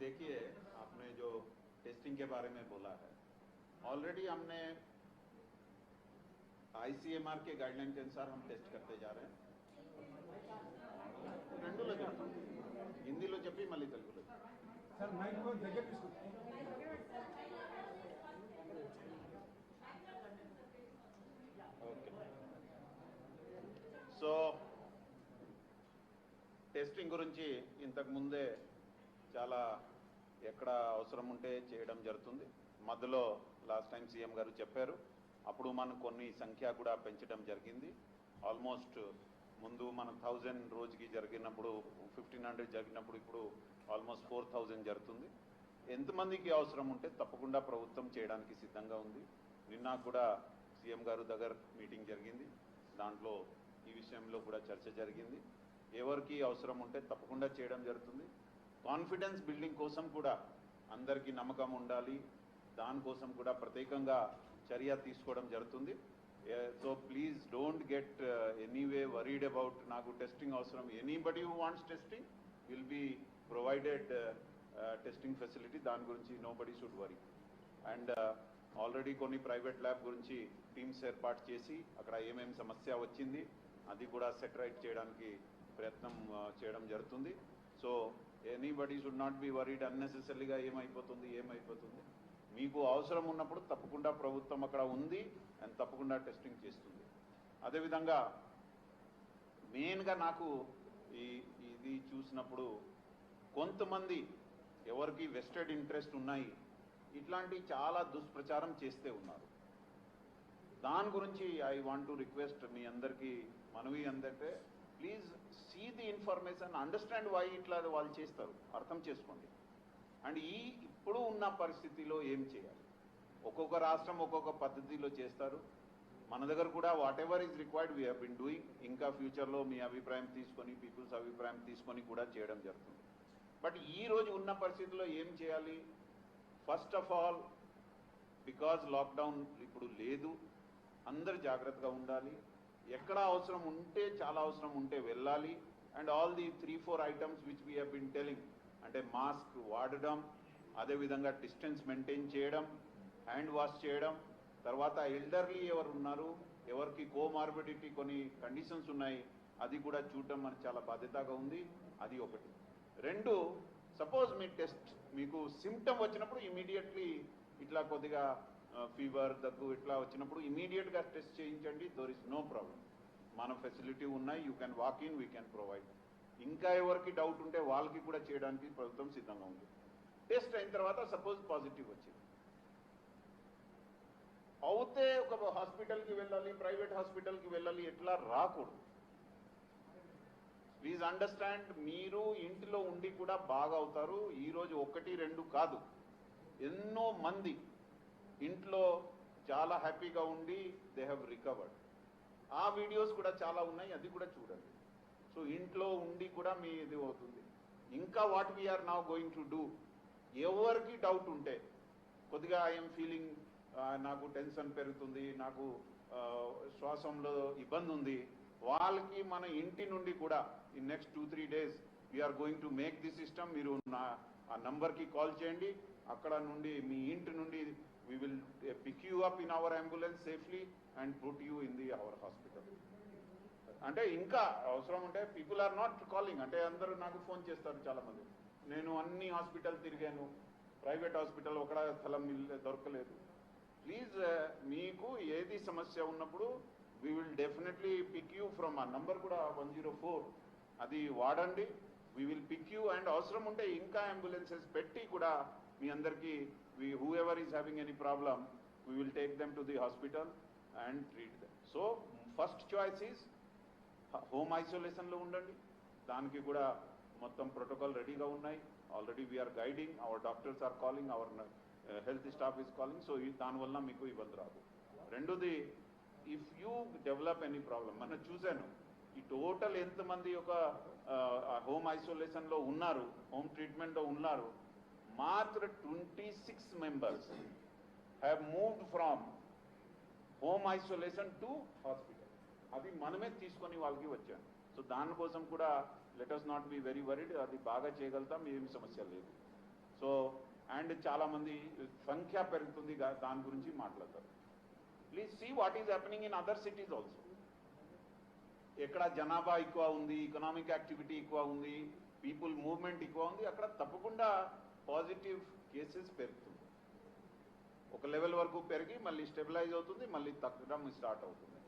देखिए, आपने जो टेस्टिंग के बारे में बोला है, ऑलरेडी हमने ICMR के गाइडलाइन के अनुसार हम टेस्ट करते जा रहे हैं. రెండులో చెప్తాం, హిందీలో చెప్పి మళ్ళీ తెలుగులో సార్ మైక్ లో దగ్గర తీసుకుంటాం. ఓకే. సో టెస్టింగ్ గురించి ఇంతకు ముందే చాలా ఎక్కడ అవసరం ఉంటే చేయడం జరుగుతుంది. మధ్యలో లాస్ట్ టైం సీఎం గారు చెప్పారు, అప్పుడు మనం కొన్ని సంఖ్య కూడా పెంచడం జరిగింది. ఆల్మోస్ట్ ముందు మనం 1000 రోజుకి జరిగినప్పుడు 1500 జరిగినప్పుడు ఇప్పుడు ఆల్మోస్ట్ 4000 జరుగుతుంది. ఎంతమందికి అవసరం ఉంటే తప్పకుండా ప్రభుత్వం చేయడానికి సిద్ధంగా ఉంది. నిన్న కూడా సీఎం గారు దగ్గర మీటింగ్ జరిగింది, దాంట్లో ఈ విషయంలో కూడా చర్చ జరిగింది. ఎవరికి అవసరం ఉంటే తప్పకుండా చేయడం జరుగుతుంది. కాన్ఫిడెన్స్ బిల్డింగ్ కోసం కూడా అందరికీ నమ్మకం ఉండాలి, దానికోసం కూడా ప్రత్యేకంగా చర్య తీసుకోవడం జరుగుతుంది. So please don't get anyway worried about నాకు టెస్టింగ్ అవసరం. Anybody who wants testing will be provided testing facility, దాని గురించి nobody should worry. And already కొన్ని ప్రైవేట్ ల్యాబ్ గురించి టీమ్స్ ఏర్పాటు చేసి అక్కడ ఏమేమి సమస్య వచ్చింది అది కూడా సెటరైట్ చేయడానికి ప్రయత్నం చేయడం జరుగుతుంది. So anybody should not be worried అన్నెసెసరీగా ఏమైపోతుంది. మీకు అవసరం ఉన్నప్పుడు తప్పకుండా ప్రభుత్వం అక్కడ ఉంది అండ్ తప్పకుండా టెస్టింగ్ చేస్తుంది. అదేవిధంగా మెయిన్గా నాకు ఇది చూసినప్పుడు కొంతమంది ఎవరికి వెస్టెడ్ ఇంట్రెస్ట్ ఉన్నాయి, ఇట్లాంటి చాలా దుష్ప్రచారం చేస్తే ఉన్నారు. దాని గురించి ఐ వాంట్ టు రిక్వెస్ట్ మీ అందరికీ మనవి అందరికీ, please see the information, understand why ఇట్లా వాళ్ళు చేస్తారు, అర్థం చేసుకోండి. అండ్ ఇప్పుడు ఉన్న పరిస్థితిలో ఏం చేయాలి, ఒక్కొక్క రాష్ట్రం ఒక్కొక్క పద్ధతిలో చేస్తారు. మన దగ్గర కూడా what ever is required we have been doing. ఇంకా ఫ్యూచర్లో మీ అభిప్రాయం తీసుకొని, పీపుల్స్ అభిప్రాయం తీసుకొని కూడా చేయడం జరుగుతుంది. బట్ ఈ రోజు ఉన్న పరిస్థితిలో ఏం చేయాలి, first of all because lockdown ఇప్పుడు లేదు, అందరు జాగ్రత్తగా ఉండాలి. ఎక్కడ అవసరం ఉంటే, చాలా అవసరం ఉంటే వెళ్ళాలి. And all the 3-4 items which we have been telling, అంటే మాస్క్ వాడడం, అదేవిధంగా డిస్టెన్స్ మెయింటైన్ చేయడం, హ్యాండ్ వాష్ చేయడం, తర్వాత ఎల్డర్లీ ఎవరు ఉన్నారు, ఎవరికి కోమార్బిడిటీ కొన్ని కండిషన్స్ ఉన్నాయి, అది కూడా చూడడం మనకు చాలా బాధ్యతగా ఉంది. అది ఒకటి. రెండు, సపోజ్ మీ టెస్ట్ మీకు సిమ్టమ్ వచ్చినప్పుడు ఇమీడియట్లీ ఇట్లా కొద్దిగా ఫీవర్, దగ్గు ఇట్లా వచ్చినప్పుడు ఇమీడియట్గా టెస్ట్ చేయించండి. దోర్ ఇస్ నో ప్రాబ్లం. మన ఫెసిలిటీ ఉన్నాయి, you can walk in, we can provide. ఇంకా ఎవరికి డౌట్ ఉంటే వాళ్ళకి కూడా చేయడానికి ప్రభుత్వం సిద్ధంగా ఉంది. టెస్ట్ అయిన తర్వాత సపోజ్ పాజిటివ్ వచ్చింది అవుతే ఒక హాస్పిటల్కి వెళ్ళాలి, ప్రైవేట్ హాస్పిటల్కి వెళ్ళాలి, ఎట్లా రాకూడదు. ప్లీజ్ అండర్స్టాండ్, మీరు ఇంటిలో ఉండి కూడా బాగా అవుతారు. ఈరోజు 1-2 కాదు, ఎన్నో మంది ఇంట్లో చాలా హ్యాపీగా ఉండి దే హ్యావ్ రికవర్డ్. ఆ వీడియోస్ కూడా చాలా ఉన్నాయి, అది కూడా చూడండి. సో ఇంట్లో ఉండి కూడా మీ ఇది అవుతుంది. ఇంకా what we are now going to do, ఎవరికి డౌట్ ఉంటే కొద్దిగా ఐఎమ్ ఫీలింగ్, నాకు టెన్షన్ పెరుగుతుంది, నాకు శ్వాసంలో ఇబ్బంది ఉంది, వాళ్ళకి మన ఇంటి నుండి కూడా in next 2-3 days we are going to make the system. మీరు ఆ నంబర్కి కాల్ చేయండి, అక్కడ నుండి మీ ఇంటి నుండి we will pick you up in our ambulance safely and put you in our hospital. అంటే ఇంకా అవసరం ఉంటే పీపుల్ ఆర్ నాట్ కాలింగ్, అంటే అందరూ నాకు ఫోన్ చేస్తారు చాలా మంది, నేను అన్ని హాస్పిటల్ తిరిగాను, ప్రైవేట్ హాస్పిటల్ ఒక స్థలం దొరకలేదు. ప్లీజ్ మీకు ఏది సమస్య ఉన్నప్పుడు we will definitely pick you from ఆ నంబర్ కూడా 104, అది వాడండి. We will pick you and అవసరం ఉంటే ఇంకా అంబులెన్సెస్ పెట్టి కూడా మీ అందరికీ whoever is having any problem we will take them to the hospital and treat them. So first choice is home ఐసోలేషన్లో ఉండండి. దానికి కూడా మొత్తం ప్రోటోకాల్ రెడీగా ఉన్నాయి. Already we are guiding, our doctors are calling, our health staff is calling. So దానివల్ల మీకు ఇబ్బంది రాదు. రెండోది, if you develop any problem, మనం చూశాను ఈ టోటల్ ఎంతమంది ఒక హోమ్ ఐసోలేషన్లో ఉన్నారు, హోమ్ ట్రీట్మెంట్లో ఉన్నారు, మాత్ర 26 members have moved from home isolation to hospital. అది మనమే తీసుకొని వాళ్ళకి వచ్చాను. సో దానికోసం కూడా let us not be very worried, అది బాగా చేయగలుగుతాం, ఏమి సమస్య లేదు. సో అండ్ చాలామంది సంఖ్య పెరుగుతుంది, దాని గురించి మాట్లాడతారు. Please see what is happening in other cities also. ఎక్కడ జనాభా ఎక్కువ ఉంది, ఎకనామిక్ యాక్టివిటీ ఎక్కువ ఉంది, పీపుల్ మూవ్మెంట్ ఎక్కువ ఉంది, అక్కడ తప్పకుండా పాజిటివ్ కేసెస్ పెరుగుతుంది. ఒక లెవెల్ వరకు పెరిగి మళ్ళీ స్టెబిలైజ్ అవుతుంది, మళ్ళీ తగ్గడం స్టార్ట్ అవుతుంది.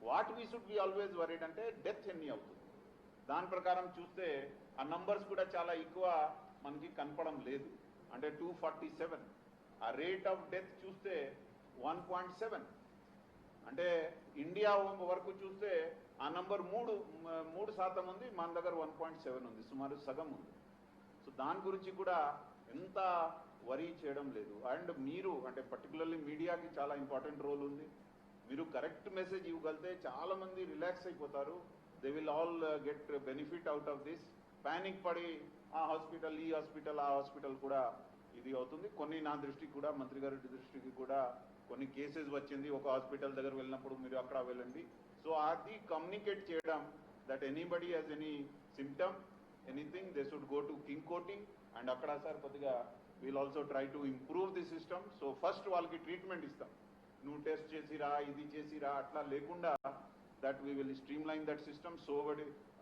What we should be always worried అంటే డెత్ ఎన్ని అవుతుంది. దాని ప్రకారం చూస్తే ఆ నంబర్స్ కూడా చాలా ఎక్కువ మనకి కనపడం లేదు. అంటే 247. ఆ రేట్ ఆఫ్ డెత్ చూస్తే 1.7. అంటే ఇండియా వరకు చూస్తే ఆ నంబర్ 3% ఉంది, మన దగ్గర 1.7 ఉంది, సుమారు సగం ఉంది. సో దాని గురించి కూడా ఎంత వరీ చేయడం లేదు. అండ్ మీరు అంటే పర్టికులర్లీ మీడియాకి చాలా ఇంపార్టెంట్ రోల్ ఉంది. మీరు కరెక్ట్ మెసేజ్ ఇవ్వగలితే చాలామంది రిలాక్స్ అయిపోతారు. They will all get benefit out of this. Panic పడి ఆ హాస్పిటల్, ఈ హాస్పిటల్, ఆ హాస్పిటల్ కూడా ఇది అవుతుంది. కొన్ని నా దృష్టికి కూడా, మంత్రి గారి దృష్టికి కూడా కొన్ని కేసెస్ వచ్చింది. ఒక హాస్పిటల్ దగ్గర వెళ్ళినప్పుడు మీరు అక్కడ వెళ్ళండి. సో అది కమ్యూనికేట్ చేయడం that anybody has any symptom, anything, they should go to king కోటి. అండ్ అక్కడ సార్ కొద్దిగా we'll also try to improve the system. So first వాళ్ళకి ట్రీట్మెంట్ ఇస్తాం. నువ్వు టెస్ట్ చేసిరా, ఇది చేసిరా అట్లా లేకుండా that we will stream line that system. So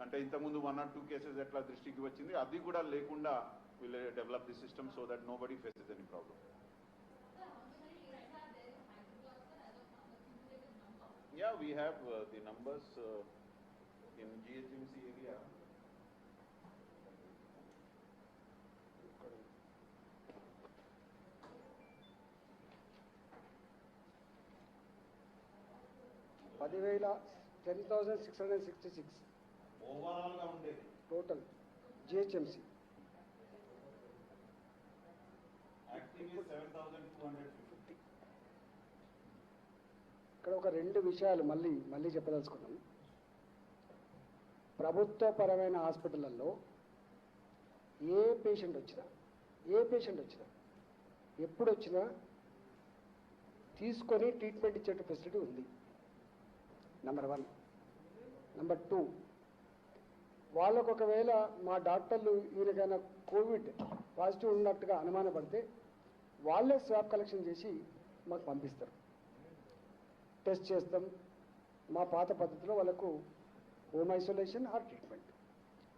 అంటే ఇంతకుముందు 1 or 2 కేసెస్ ఎట్లా దృష్టికి వచ్చింది, అది కూడా లేకుండా will develop the system so that nobody faces any problem. Yeah, we have the numbers in GHMC area. పదివేల 10,666 ఓవరాల్ గా ఉండేది టోటల్ జిహెచ్ఎంసి. యాక్టివ్ 7,250. ఇక్కడ ఒక 2 విషయాలు మళ్ళీ చెప్పదలుచుకున్నాం. ప్రభుత్వపరమైన హాస్పిటళ్లలో ఏ పేషెంట్ వచ్చినా ఎప్పుడు వచ్చినా తీసుకొని ట్రీట్మెంట్ ఇచ్చే ఫెసిలిటీ ఉంది. నెంబర్ 1. నెంబర్ 2, వాళ్ళకు ఒకవేళ మా డాక్టర్లు ఈయనకైనా కోవిడ్ పాజిటివ్ ఉన్నట్టుగా అనుమానపడితే వాళ్ళే స్వాబ్ కలెక్షన్ చేసి మాకు పంపిస్తారు. టెస్ట్ చేస్తాం. మా పాత పద్ధతిలో వాళ్ళకు home isolation or treatment.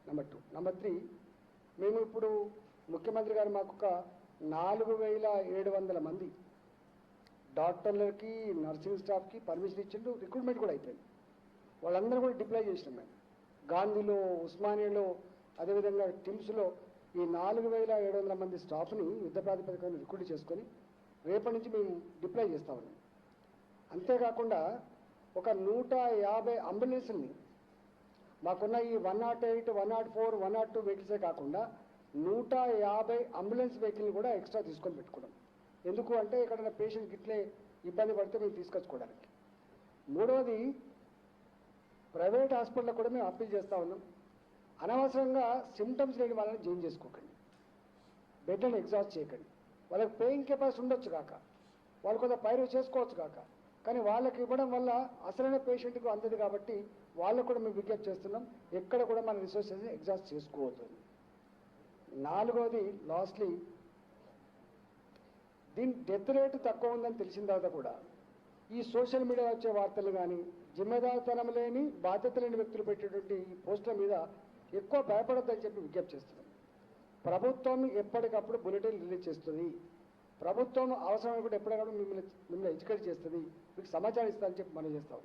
Number 2. Number 3, మేము ఇప్పుడు ముఖ్యమంత్రి గారు మాకు ఒక 4,700 మంది డాక్టర్లకి, నర్సింగ్ స్టాఫ్కి పర్మిషన్ ఇచ్చిండు. రిక్రూట్మెంట్ కూడా అయిపోయింది. వాళ్ళందరూ కూడా డిప్లాయ్ చేసినాం మేము. గాంధీలో, ఉస్మానియాలో, అదేవిధంగా టిమ్స్లో ఈ 4,700 మంది స్టాఫ్ని యుద్ధ ప్రాతిపదికన రిక్రూట్ చేసుకొని రేపటి నుంచి మేము డిప్లాయ్ చేస్తా ఉన్నాం. అంతేకాకుండా ఒక 150 అంబులెన్స్ని మాకున్న ఈ 108, 104, 102 వెహికల్సే కాకుండా 150 అంబులెన్స్ వెహికల్ని కూడా ఎక్స్ట్రా తీసుకొని పెట్టుకున్నాం. ఎందుకు అంటే ఎక్కడైనా పేషెంట్ గిట్లే ఇబ్బంది పడితే మేము తీసుకొచ్చుకోవడానికి. 3వది, ప్రైవేట్ హాస్పిటల్లో కూడా మేము అప్పీల్ చేస్తూ ఉన్నాం. అనవసరంగా సిమ్టమ్స్ లేని వాళ్ళని జాయిన్ చేసుకోకండి, బెడ్లను ఎగ్జాస్ట్ చేయకండి. వాళ్ళకి పేయింగ్ కెపాసిటీ ఉండొచ్చు కాక, వాళ్ళు కొంత పైరు చేసుకోవచ్చు కాక, కానీ వాళ్ళకి ఇవ్వడం వల్ల అసలైన పేషెంట్కు అందదు. కాబట్టి వాళ్ళకు కూడా మేము విజ్ఞప్తి చేస్తున్నాం, ఎక్కడ కూడా మన రిసోర్సెస్ని ఎగ్జాస్ట్ చేసుకోవద్దు. 4వది, లాస్ట్లీ, దీని డెత్ రేటు తక్కువ ఉందని తెలిసిన తర్వాత కూడా ఈ సోషల్ మీడియా వచ్చే వార్తలు కానీ, జిమ్మేదారితనం లేని, బాధ్యత లేని వ్యక్తులు పెట్టేటువంటి ఈ పోస్టుల మీద ఎక్కువ భయపడొద్దని చెప్పి విజ్ఞప్తి చేస్తున్నాం. ప్రభుత్వం ఎప్పటికప్పుడు బులెటిన్ రిలీజ్ చేస్తుంది. ప్రభుత్వం అవసరమైనప్పుడు ఎప్పటికప్పుడు మిమ్మల్ని ఎడ్యుకేట్ చేస్తుంది, మీకు సమాచారం ఇస్తుందని చెప్పి మనం చేస్తాం.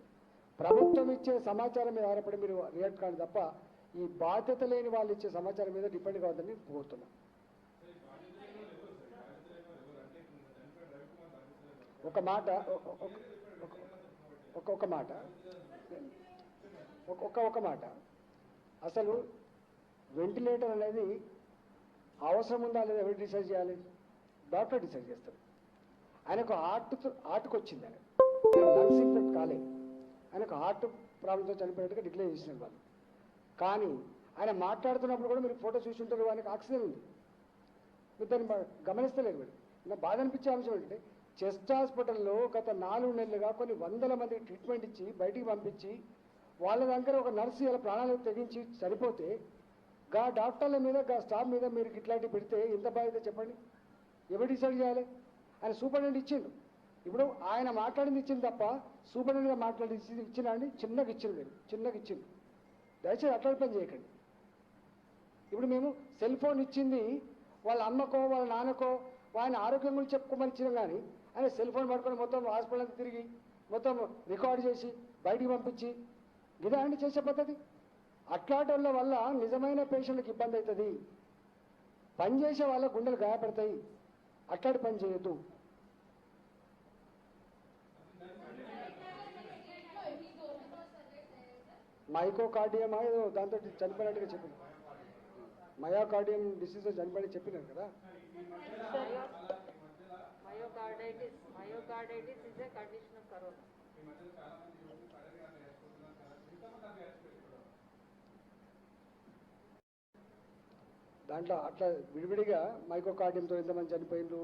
ప్రభుత్వం ఇచ్చే సమాచారం మీద ఆధారపడి మీరు రియాక్ట్ కానీ తప్ప ఈ బాధ్యత లేని వాళ్ళు ఇచ్చే సమాచారం మీద డిపెండ్ కావద్దని కోరుతున్నా. ఒక మాట అసలు వెంటిలేటర్ అనేది అవసరం ఉందా లేదా ఎవరు డిసైడ్ చేయాలి? డాక్టర్ డిసైడ్ చేస్తారు. ఆయనకు హార్ట్కి వచ్చింది, ఆయన లంగ్స్ ఇన్ఫెక్ట్ కాలేదు, ఆయనకు హార్ట్ ప్రాబ్లంతో చనిపోయినట్టుగా డిక్లేర్ చేసినారు వాళ్ళు. కానీ ఆయన మాట్లాడుతున్నప్పుడు కూడా మీరు ఫోటో చూసి ఉంటారు, ఆయనకు ఆక్సిజన్ ఉంది. మీరు దాన్ని గమనిస్తలేదు. మీరు నా బాధ అనిపించే అంశం ఏంటంటే చెస్ట్ హాస్పిటల్లో గత 4 నెలలుగా కొన్ని వందల మందికి ట్రీట్మెంట్ ఇచ్చి బయటికి పంపించి వాళ్ళ దగ్గర ఒక నర్సు ఇలా ప్రాణాలు తెగించి చనిపోతే గా డాక్టర్ల మీద గా స్టాఫ్ మీద మీరు ఇట్లాంటివి పెడితే ఎంత బాధ్యత చెప్పండి? ఎవరు డిసైడ్ చేయాలి? ఆయన సూపరింటెండెంట్ ఇచ్చిండు. ఇప్పుడు ఆయన మాట్లాడింది ఇచ్చింది తప్ప సూపరింటెండెంట్గా మాట్లాడింది ఇచ్చినా అండి? చిన్నగా ఇచ్చిండు, మీరు చిన్నగా ఇచ్చిండు. దయచేసి అట్లాంటి పని చేయకండి. ఇప్పుడు మేము సెల్ ఫోన్ ఇచ్చింది వాళ్ళ అమ్మకో వాళ్ళ నాన్నకో ఆయన ఆరోగ్యం గురించి చెప్పుకోమని ఇచ్చినాం, కానీ ఆయన సెల్ ఫోన్ పట్టుకొని మొత్తం హాస్పిటల్ అంతా తిరిగి మొత్తం రికార్డ్ చేసి బయటికి పంపించి ఇదే అండి చేసే పద్ధతి. అట్లాంటి వాళ్ళ వల్ల నిజమైన పేషెంట్లకు ఇబ్బంది అవుతుంది, పనిచేసే వాళ్ళ గుండెలు గాయపడతాయి. అట్లాంటి పని చేయొద్దు. మైకోకార్డియమా ఏదో దాంతో చనిపోయినట్టుగా చెప్పిన, మయోకార్డియం డిసీజ్ చనిపోయి చెప్పినారు కదా. Myocarditis is a condition of corona. దాంట్లో అట్లా విడివిడిగా మైకోకార్డియంతో ఎంతమంది చనిపోయిండ్రు,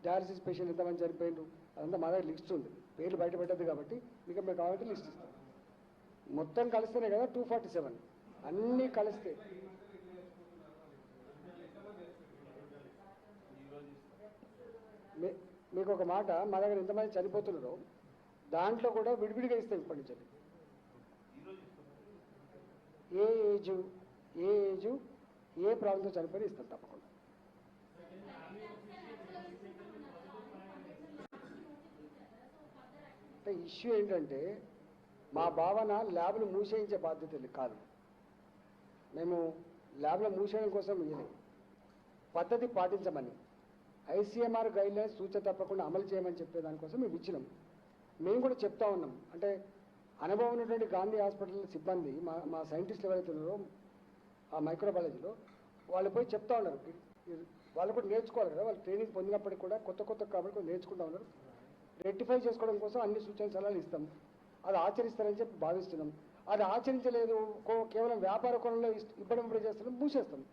డయాలసిస్ పేషెంట్ ఎంతమంది చనిపోయిండ్రు, అదంతా మా దగ్గర లిస్ట్ ఉంది. పేర్లు బయట పెట్టద్దు కాబట్టి మీకు మేము కావాలంటే లిస్ట్ ఇస్తాం. మొత్తం కలిస్తేనే కదా 247, అన్నీ కలిస్తే. మీకు ఒక మాట, మా దగ్గర ఎంతమంది చనిపోతున్నారో దాంట్లో కూడా విడివిడిగా ఇస్తాం ఇప్పటి నుంచి. ఏ ఏజు ఏ ప్రాబ్లంతో చనిపోయి ఇస్తాం తప్పకుండా. అంటే ఇష్యూ ఏంటంటే మా భావన ల్యాబ్లు మూసేయించే బాధ్యత కాదు. మేము ల్యాబ్లో మూసేయడం కోసం ఇవ్వలేము, పద్ధతి పాటించమని ఐసీఎంఆర్ గైడ్లైన్స్ సూచన తప్పకుండా అమలు చేయమని చెప్పే దానికోసం మేము ఇచ్చినాం. మేము కూడా చెప్తా ఉన్నాం. అంటే అనుభవం ఉన్నటువంటి గాంధీ హాస్పిటల్ సిబ్బంది మా సైంటిస్టులు ఎవరైతే ఉన్నారో ఆ మైక్రోబయాలజీలో వాళ్ళు పోయి చెప్తా ఉన్నారు. వాళ్ళు కూడా నేర్చుకోవాలి కదా, వాళ్ళు ట్రైనింగ్ పొందినప్పటికీ కూడా కొత్త కాబట్టి నేర్చుకుంటా ఉన్నారు. రెక్టిఫై చేసుకోవడం కోసం అన్ని సూచన సలహాలు ఇస్తాం. అది ఆచరిస్తారని చెప్పి భావిస్తున్నాం. అది ఆచరించలేదు, కేవలం వ్యాపార కోణంలో ఇబ్బంది చేస్తున్నాం, మూసేస్తాం.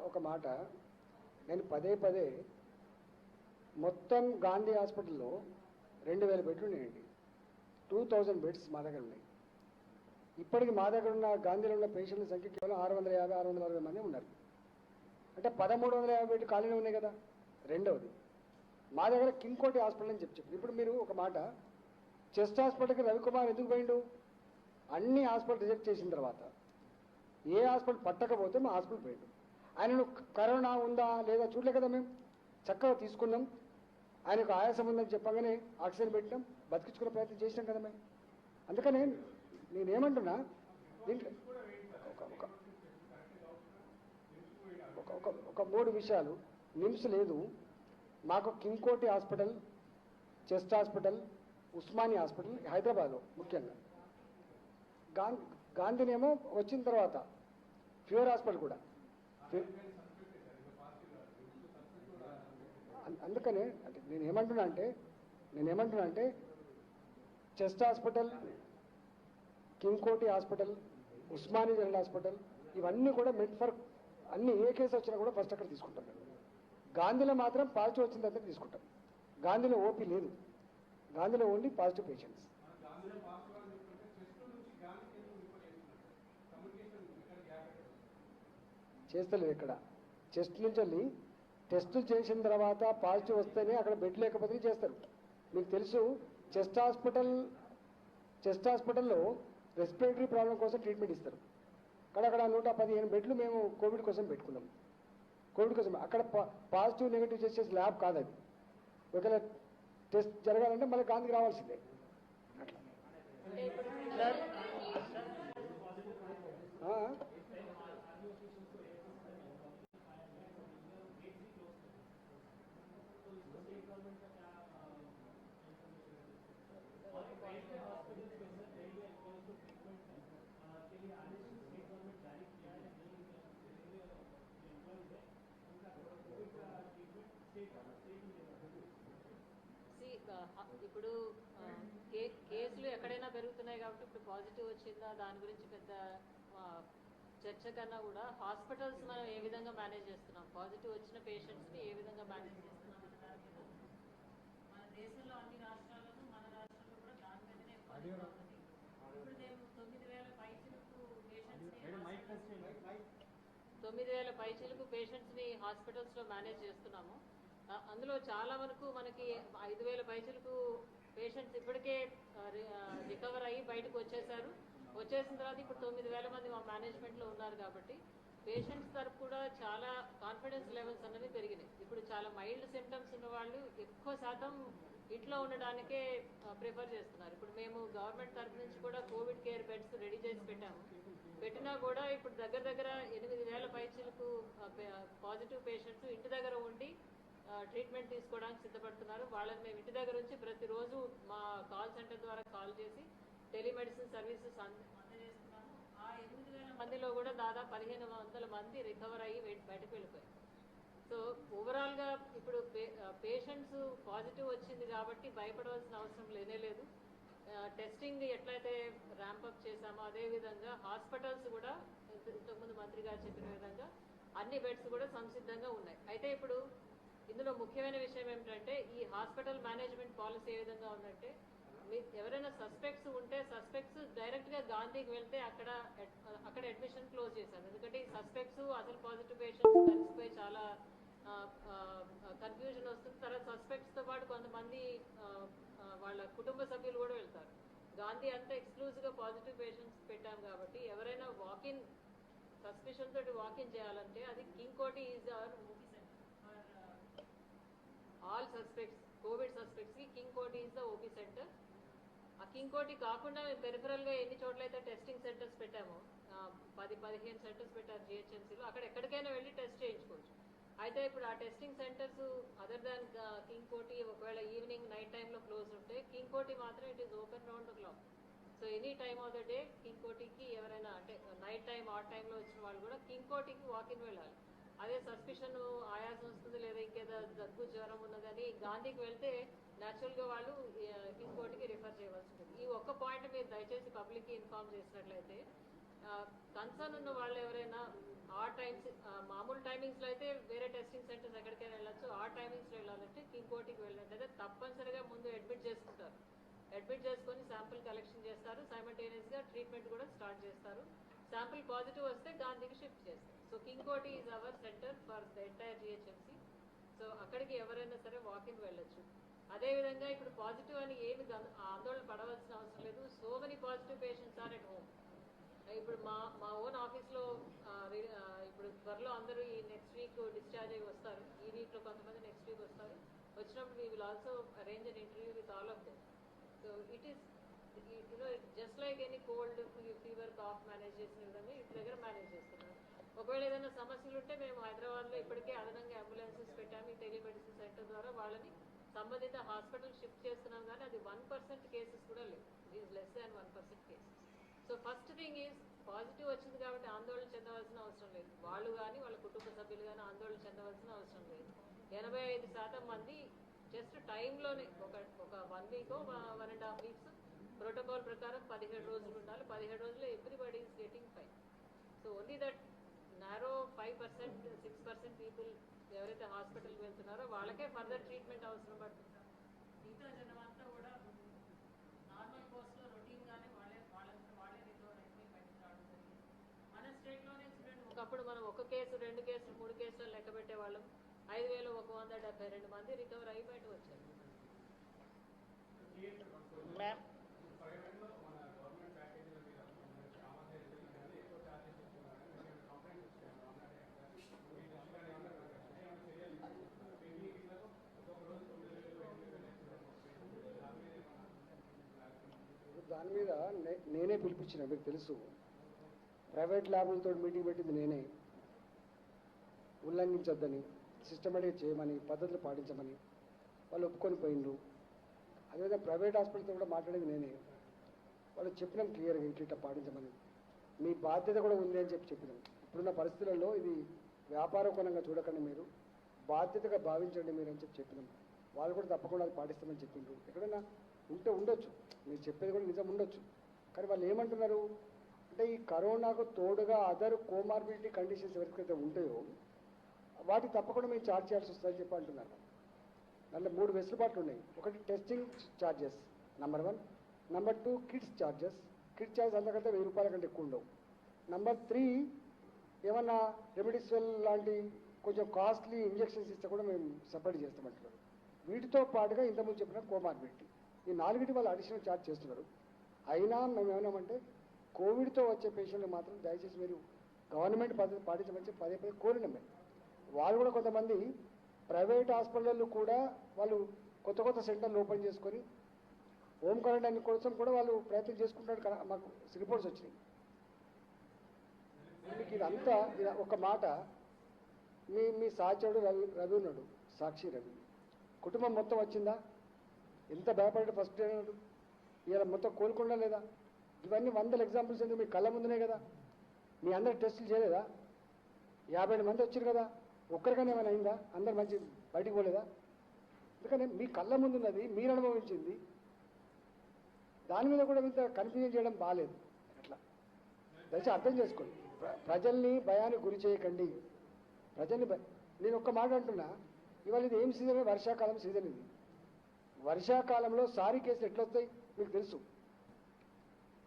ఒక మాట నేను పదే మొత్తం గాంధీ హాస్పిటల్లో 2000 బెడ్లు ఉన్నాయండి. 2000 బెడ్స్ మా దగ్గర ఉన్నాయి. ఇప్పటికి మా దగ్గర ఉన్న గాంధీలో ఉన్న పేషెంట్ల సంఖ్య కేవలం 650-660 మంది ఉన్నారు. అంటే 1350 బెడ్లు ఖాళీనే ఉన్నాయి కదా. రెండవది, మా దగ్గర కింగ్కోటి హాస్పిటల్ అని చెప్పి ఇప్పుడు మీరు ఒక మాట, చెస్ట్ హాస్పిటల్కి రవికుమార్ ఎందుకు పోయిండు? అన్ని హాస్పిటల్ రిజెక్ట్ చేసిన తర్వాత ఏ హాస్పిటల్ పట్టకపోతే మా హాస్పిటల్ పోయిండు. ఆయనను కరోనా ఉందా లేదా చూడలే కదా, మేము చక్కగా తీసుకున్నాం. ఆయనకు ఆయాసం ఉందని చెప్పగానే ఆక్సిజన్ పెట్టినాం, బతికించుకునే ప్రయత్నం చేసినాం కదా మేము. అందుకనే నేనేమంటున్నా, దీంట్లో ఒక 3 విషయాలు. నిమ్స్ లేదు మాకు, Kingkoti hospital, chest hospital, Osmania hospital హైదరాబాద్లో ముఖ్యంగా, గాంధీనేమో వచ్చిన తర్వాత ఫీవర్ హాస్పిటల్ కూడా. అందుకనే నేనేమంటున్నా అంటే chest hospital, Kingkoti hospital, Osmania general hospital ఇవన్నీ కూడా మెడ్ ఫర్ అన్ని ఏ కేసు వచ్చినా కూడా ఫస్ట్ అక్కడ తీసుకుంటాం. గాంధీలో మాత్రం పాజిటివ్ వచ్చిన తర్వాత తీసుకుంటాం. గాంధీలో ఓపీ లేదు, గాంధీలో ఓన్లీ పాజిటివ్ పేషెంట్స్. చేస్తలేదు ఇక్కడ. చెస్ట్ నుంచి వెళ్ళి టెస్టులు చేసిన తర్వాత పాజిటివ్ వస్తేనే అక్కడ బెడ్ లేకపోతే చేస్తారు. మీకు తెలుసు చెస్ట్ హాస్పిటల్లో రెస్పిరేటరీ ప్రాబ్లం కోసం ట్రీట్మెంట్ ఇస్తారు. అక్కడ 115 బెడ్లు మేము కోవిడ్ కోసం పెట్టుకున్నాం. కోవిడ్ కోసం అక్కడ పాజిటివ్ నెగిటివ్ చేసే ల్యాబ్ కాదు అది. ఒకవేళ టెస్ట్ జరగాలంటే మళ్ళీ గాంధీకి రావాల్సిందే. అట్లా ఇప్పుడు కేసులు ఎక్కడైనా పెరుగుతున్నాయి కాబట్టి ఇప్పుడు పాజిటివ్ వచ్చిందా దాని గురించి పెద్ద చర్చ కన్నా కూడా హాస్పిటల్స్ మనం ఏ విధంగా మేనేజ్ చేస్తున్నాం, పాజిటివ్ వచ్చిన పేషెంట్స్ని ఏ విధంగా మేనేజ్ చేస్తున్నాం అనే దాని మీద మన దేశంలో అన్ని రాష్ట్రాల్లోనూ మన రాష్ట్రంలో కూడా దాని మీదనే ఎక్కువ ఉంది. ఇప్పుడు మేము 9,000 పైచిలకు హాస్పిటల్స్లో మేనేజ్ చేస్తున్నాము. అందులో చాలా వరకు మనకి 5,000 పైచిలకు పేషెంట్స్ ఇప్పటికే రికవర్ అయ్యి బయటకు వచ్చేసారు. వచ్చేసిన తర్వాత ఇప్పుడు 9,000 మంది మా మేనేజ్మెంట్లో ఉన్నారు కాబట్టి పేషెంట్స్ తరపు కూడా చాలా కాన్ఫిడెన్స్ లెవెల్స్ అనేవి పెరిగినాయి. ఇప్పుడు చాలా మైల్డ్ సిమ్టమ్స్ ఉన్న వాళ్ళు ఎక్కువ శాతం ఇంట్లో ఉండడానికే ప్రిఫర్ చేస్తున్నారు. ఇప్పుడు మేము గవర్నమెంట్ తరఫు నుంచి కూడా కోవిడ్ కేర్ బెడ్స్ రెడీ చేసి పెట్టినా కూడా ఇప్పుడు దగ్గర 8,000 పైచిలకు పాజిటివ్ పేషెంట్స్ ఇంటి దగ్గర ఉండి ట్రీట్మెంట్ తీసుకోవడానికి సిద్ధపడుతున్నారు. వాళ్ళని మేము ఇంటి దగ్గర నుంచి ప్రతిరోజు మా కాల్ సెంటర్ ద్వారా కాల్ చేసి టెలిమెడిసిన్ సర్వీసెస్ అందజేస్తున్నాము. ఆ 8,000 మందిలో కూడా దాదాపు 1,500 మంది రికవర్ అయ్యి బయటకు వెళ్ళిపోయారు. సో ఓవరాల్గా ఇప్పుడు పేషెంట్స్ పాజిటివ్ వచ్చింది కాబట్టి భయపడవలసిన అవసరం లేదు. టెస్టింగ్ ఎట్లయితే ర్యాంపప్ చేశామో అదేవిధంగా హాస్పిటల్స్ కూడా ఇంతకుముందు మంత్రి గారు చెప్పిన విధంగా అన్ని బెడ్స్ కూడా సంసిద్ధంగా ఉన్నాయి. అయితే ఇప్పుడు ఇందులో ముఖ్యమైన విషయం ఏమిటంటే ఈ హాస్పిటల్ మేనేజ్మెంట్ పాలసీ ఏ విధంగా ఉందంటే ఎవరైనా సస్పెక్ట్స్ ఉంటే సస్పెక్ట్స్ డైరెక్ట్గా గాంధీకి వెళ్తే అక్కడ అడ్మిషన్ క్లోజ్ చేశారు. ఎందుకంటే ఈ సస్పెక్ట్స్ అసలు పాజిటివ్ పేషెంట్స్ కలిసిపోయి చాలా కన్ఫ్యూజన్ వస్తుంది. తర్వాత సస్పెక్ట్స్తో పాటు కొంతమంది వాళ్ళ కుటుంబ సభ్యులు కూడా వెళ్తారు. గాంధీ అంతా ఎక్స్క్లూజివ్గా పాజిటివ్ పేషెంట్స్ పెట్టాం కాబట్టి ఎవరైనా వాకిన్ సస్పిషన్ తోటి వాకిన్ చేయాలంటే అది King Koti is our OP centre for all suspects. COVID సస్పెక్ట్స్కి King Koti is the OP centre. ఆ కింగ్ కోటి కాకుండా మేము పెరిఫరల్గా ఎన్ని చోట్లయితే టెస్టింగ్ సెంటర్స్ పెట్టామో 10-15 సెంటర్స్ పెట్టారు జిహెచ్ఎంసీలో. అక్కడ ఎక్కడికైనా వెళ్ళి టెస్ట్ చేయించుకోవచ్చు. అయితే ఇప్పుడు ఆ testing centres other than king కోటి ఒకవేళ ఈవినింగ్ నైట్ టైంలో క్లోజ్ ఉంటే కింగ్ కోటి మాత్రం it is open round the clock. So any time of the day king కోటికి ఎవరైనా అంటే నైట్ టైం ఆ టైంలో వచ్చిన వాళ్ళు కూడా కింగ్ కోటికి వాకిన్ వెళ్ళాలి. అదే సస్పిషన్ ఆయాసం వస్తుంది లేదా ఇంకేదో దగ్గు జ్వరం ఉన్నదని గాంధీకి వెళ్తే న్యాచురల్గా వాళ్ళు కింగ్ కోటికి రిఫర్ చేయవలసి ఉంటుంది. ఈ ఒక్క పాయింట్ మీరు దయచేసి పబ్లిక్కి ఇన్ఫార్మ్ చేసినట్లయితే కన్సర్న్ ఉన్న వాళ్ళు ఎవరైనా ఆ టైమ్స్ మామూలు టైమింగ్స్లో అయితే వేరే టెస్టింగ్ సెంటర్స్ ఎక్కడికైనా వెళ్ళొచ్చు. ఆ టైమింగ్స్లో వెళ్ళాలంటే కింగ్ కోటికి వెళ్ళినట్టయితే తప్పనిసరిగా ముందు అడ్మిట్ చేసుకుంటారు. అడ్మిట్ చేసుకొని శాంపిల్ కలెక్షన్ చేస్తారు. సైమల్టేనియస్గా ట్రీట్మెంట్ కూడా స్టార్ట్ చేస్తారు. శాంపిల్ పాజిటివ్ వస్తే గాంధీకి షిఫ్ట్ చేస్తారు. So king Koti is hour centre for the entire GHMC. So అక్కడికి ఎవరైనా సరే వాకింగ్ వెళ్ళొచ్చు. అదేవిధంగా ఇప్పుడు పాజిటివ్ అని ఏమి ఆందోళన పడవలసిన అవసరం లేదు. So many positive patients are at home. ఇప్పుడు మా ఓన్ ఆఫీస్లో ఇప్పుడు త్వరలో అందరూ ఈ నెక్స్ట్ వీక్ డిశ్చార్జ్ అయ్యి వస్తారు. ఈ వీక్లో కొంతమంది నెక్స్ట్ వీక్ వస్తారు. వచ్చినప్పుడు we will also arrange an interview with all of them. So it is just like any cold fever cough manage చేసిన విధంగా ఇంటి దగ్గర మేనేజ్ చేస్తున్నారు. ఒకవేళ ఏదైనా సమస్యలు ఉంటే మేము హైదరాబాద్లో ఇప్పటికే అదనంగా అంబులెన్సెస్ పెట్టాము. ఈ టెలిమెడిసిన్ సెంటర్ ద్వారా వాళ్ళని సంబంధిత హాస్పిటల్ షిఫ్ట్ చేస్తున్నాం. కానీ అది 1% కేసెస్ కూడా లేవు. It is less than 1% cases. So first thing is positive వచ్చింది కాబట్టి ఆందోళన చెందవలసిన అవసరం లేదు. వాళ్ళు కానీ వాళ్ళ కుటుంబ సభ్యులు కానీ ఆందోళన చెందవలసిన అవసరం లేదు. 85% మంది జస్ట్ టైంలోనే ఒక 1 వీక్ 1.5 వీక్స్ ప్రోటోకాల్ ప్రకారం 17 రోజులు ఉండాలి. 17 రోజుల్లో everybody is getting fine. So only that narrow 5%, 6% people ఎవరైతే హాస్పిటల్కి వెళ్తున్నారో వాళ్ళకే ఫర్దర్ ట్రీట్మెంట్ అవసరం పడుతుంది. మిగతా జనం అంతా కూడా నార్మల్ కోర్స్లో రొటీన్గానే వాళ్ళే రికవర్ అయిపోయి బయటకు రావడం జరిగింది. మన స్టేట్లోనే చూడండి ఒక ఒకప్పుడు మనం ఒక కేసు 2 కేసులు 3 కేసులు లెక్క పెట్టేవాళ్ళం. 5172 మంది రికవర్ అయ్యి బయటకు వచ్చారు. మ్యామ్ దాని మీద నేనే పిలిపించిన, మీకు తెలుసు. ప్రైవేట్ ల్యాబులతో మీటింగ్ పెట్టింది నేనే. ఉల్లంఘించొద్దని, సిస్టమేటిక్ చేయమని, పద్ధతులు పాటించమని వాళ్ళు ఒప్పుకొని పోయిండ్రు. అదేవిధంగా ప్రైవేట్ హాస్పిటల్తో కూడా మాట్లాడేది నేనే. వాళ్ళు చెప్పినాం క్లియర్గా ఇట్లా పాటించమని, మీ బాధ్యత కూడా ఉంది అని చెప్పినాం. ఇప్పుడున్న పరిస్థితులలో ఇది వ్యాపార కోణంగా చూడకండి, మీరు బాధ్యతగా భావించండి మీరు అని చెప్పినాం. వాళ్ళు కూడా తప్పకుండా అది పాటిస్తామని చెప్పిండ్రు. ఎక్కడైనా ఉంటే ఉండొచ్చు, మీరు చెప్పేది కూడా నిజం ఉండొచ్చు. కానీ వాళ్ళు ఏమంటున్నారు అంటే ఈ కరోనాకు తోడుగా అదర్ కోమార్బిడిటీ కండిషన్స్ ఎవరికైతే ఉంటాయో వాటికి తప్పకుండా మేము ఛార్జ్ చేయాల్సి వస్తుందని చెప్పి అంటున్నారు. దాంట్లో 3 వెసులుబాట్లు ఉన్నాయి. ఒకటి testing charges number 1, number 2 kits charges. Kit charge అంతకంటే 1000 రూపాయల కంటే ఎక్కువ ఉండవు. నంబర్ 3 ఏమన్నా రెమిడిసివిర్ లాంటి కొంచెం కాస్ట్లీ ఇంజెక్షన్స్ ఇస్తే కూడా మేము సపరేట్ చేస్తామంటున్నారు. వీటితో పాటుగా ఇంతకుముందు చెప్పిన కోమార్బిడిటీ, ఈ 4టి వాళ్ళు అడిషనల్ ఛార్జ్ చేస్తున్నారు. అయినా మేము ఏమన్నామంటే కోవిడ్తో వచ్చే పేషెంట్లు మాత్రం దయచేసి మీరు గవర్నమెంట్ పద్ధతి పాటించమని చెప్పి పదే కోరినాం మేము. వాళ్ళు కూడా కొంతమంది ప్రైవేట్ హాస్పిటల్లో కూడా వాళ్ళు కొత్త సెంటర్లు ఓపెన్ చేసుకొని హోమ్ క్వారంటైన్ కోసం కూడా వాళ్ళు ప్రయత్నం చేసుకుంటారు కదా. మాకు రిపోర్ట్స్ వచ్చినాయి. మీకు ఇదంతా ఒక మాట, మీ సాచవుడు రవి ఉన్నాడు, సాక్షి రవి కుటుంబం మొత్తం వచ్చిందా? ఎంత భయపడ్డాడు ఫస్ట్ డే అన్నాడు. ఇలా మొత్తం కోలుకుండా లేదా? ఇవన్నీ 100 ఎగ్జాంపుల్స్ ఎందుకు మీ కళ్ళ ముందునే కదా. మీ అందరు టెస్టులు చేయలేదా? 50 మంది వచ్చారు కదా, ఒక్కరికైనా ఏమైనా అయిందా? అందరు మంచి బయటికి పోలేదా? అందుకని మీ కళ్ళ ముందున్నది, మీరు అనుభవించింది, దాని మీద కూడా ఇంత కన్ఫ్యూజన్ చేయడం బాగాలేదు. అట్లా దయచేసి అర్థం చేసుకోండి. ప్రజల్ని భయానికి గురి చేయకండి. ప్రజల్ని నేను ఒక్క మాట అంటున్నా, ఇవాళ ఇది ఏం సీజన్? వర్షాకాలం సీజన్. ఇది వర్షాకాలంలో సారీ కేసులు ఎట్లొస్తాయి మీకు తెలుసు,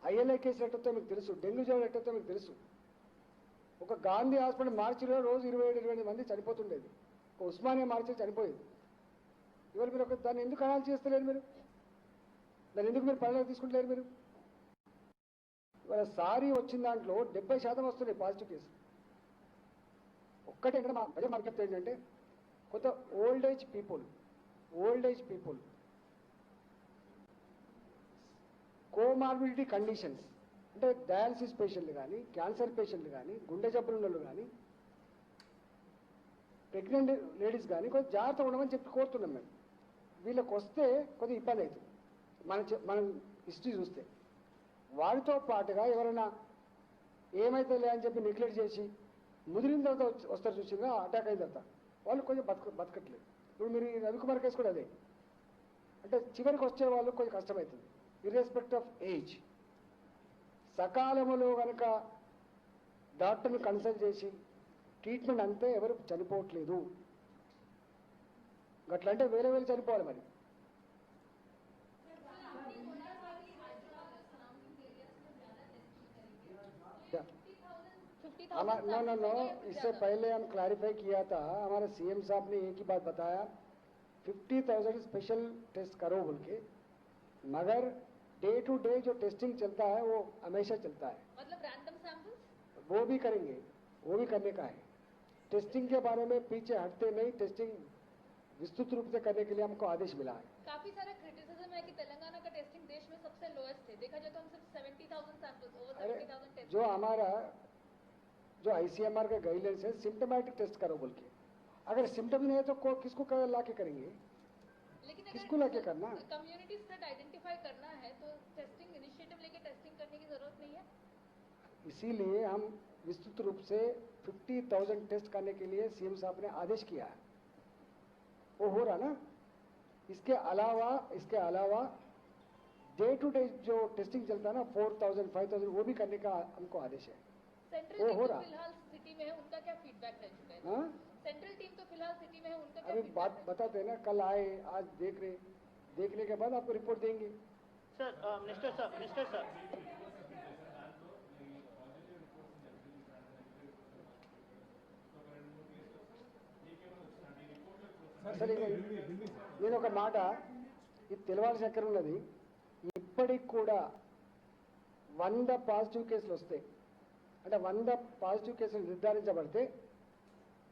ఐఎల్ఐ కేసులు ఎట్లొస్తాయో మీకు తెలుసు, డెంగ్యూ జ్వరం ఎట్లొస్తాయో మీకు తెలుసు. ఒక గాంధీ హాస్పిటల్ మార్చిలో రోజు 27-28 మంది చనిపోతుండేది. ఒక ఉస్మానియా మార్చిలో చనిపోయేది. ఇవాళ మీరు దాన్ని ఎందుకు అనాలి చేస్తలేరు? మీరు దాన్ని ఎందుకు మీరు పరిణామం తీసుకుంటలేరు? మీరు ఇవాళ సారీ వచ్చిన దాంట్లో 70% వస్తున్నాయి పాజిటివ్ కేసు. ఒక్కటే ఇక్కడ మా ప్రజలు మాకు చెప్తే ఏంటంటే కొంత old age people comorbidity conditions అంటే డయాలసిస్ పేషెంట్లు కానీ, క్యాన్సర్ పేషెంట్లు కానీ, గుండె జబ్బుల వాళ్ళు కానీ, ప్రెగ్నెంట్ లేడీస్ కానీ కొంచెం జాగ్రత్తగా ఉండమని చెప్పి కోరుతున్నాం మేము. వీళ్ళకి వస్తే కొద్దిగా ఇబ్బంది అవుతుంది మనం హిస్టరీ చూస్తే. వారితో పాటుగా ఎవరైనా ఏమైతుందిలే అని చెప్పి నెగ్లెక్ట్ చేసి ముదిరిన తర్వాత వస్తారు చూసిందా, అటాక్ అయిన తర్వాత వాళ్ళు కొంచెం బతకట్లేదు. ఇప్పుడు మీరు రవికుమార్ కేసు కూడా అదే. అంటే చివరికి వచ్చే వాళ్ళు కొంచెం కష్టమవుతుంది ఇర్రెస్పెక్ట్ ఆఫ్ ఏజ్. సకాలంలో కనుక డాక్టర్ని కన్సల్ట్ చేసి ట్రీట్మెంట్ అంతే ఎవరు చనిపోవట్లేదు. అట్లా అంటే వేరే చనిపోవాలి మరి. नो, इससे पहले हम क्लैरिफाई किया था, हमारे सीएम साहब ने एक ही बात बताया 50,000 स्पेशल टेस्ट करो बोल के, मगर डे टू डे जो टेस्टिंग चलता है वो हमेशा चलता है. मतलब रैंडम सैंपल्स वो भी करेंगे, वो भी करने का है. टेस्टिंग के बारे में पीछे हटते नहीं, टेस्टिंग विस्तृत रूप से करने के लिए हमको आदेश मिला है. काफी सारा क्रिटिसिज्म है कि तेलंगाना का टेस्टिंग देश में सबसे लोएस्ट है. देखा जाए तो हम सिर्फ 70,000 सैंपल्स, ओवर 70,000 टेस्ट. जो हमारा जो ICMR का गाइडलाइंस है सिम्टोमेटिक टेस्ट करो बोल के, अगर सिम्टम नहीं है तो किसको ला के करेंगे? लेकिन किसको ला के करना? कम्युनिटी स्प्रेड आइडेंटिफाई करना है तो टेस्टिंग इनिशिएटिव लेके टेस्टिंग करने की जरूरत नहीं है. इसीलिए हम विस्तृत रूप से 50,000 टेस्ट करने के लिए सीएम साहब ने आदेश किया है. वो हो रहा ना. इसके अलावा डे टू डे जो टेस्टिंग चलता है ना 4,000 5,000 वो भी करने का हमको आदेश है. सेंट्रल वो टीम हो तो रहा. फिलहाल सिटी में है, उनका क्या फीडबैक रह चुका है? हाँ, सेंट्रल टीम तो फिलहाल सिटी में है, उनका क्या अभी feedback बात है? बताते हैं ना, कल आए, आज देखने के बाद आपको रिपोर्ट देंगे. Sir, Minister sir. అసలు నేను ఒక మాట ఇది తెలవాల్సిన ఎక్కడ ఉన్నది. ఇప్పటికి కూడా 100 పాజిటివ్ కేసులు వస్తాయి అంటే 100 పాజిటివ్ కేసులు నిర్ధారించబడితే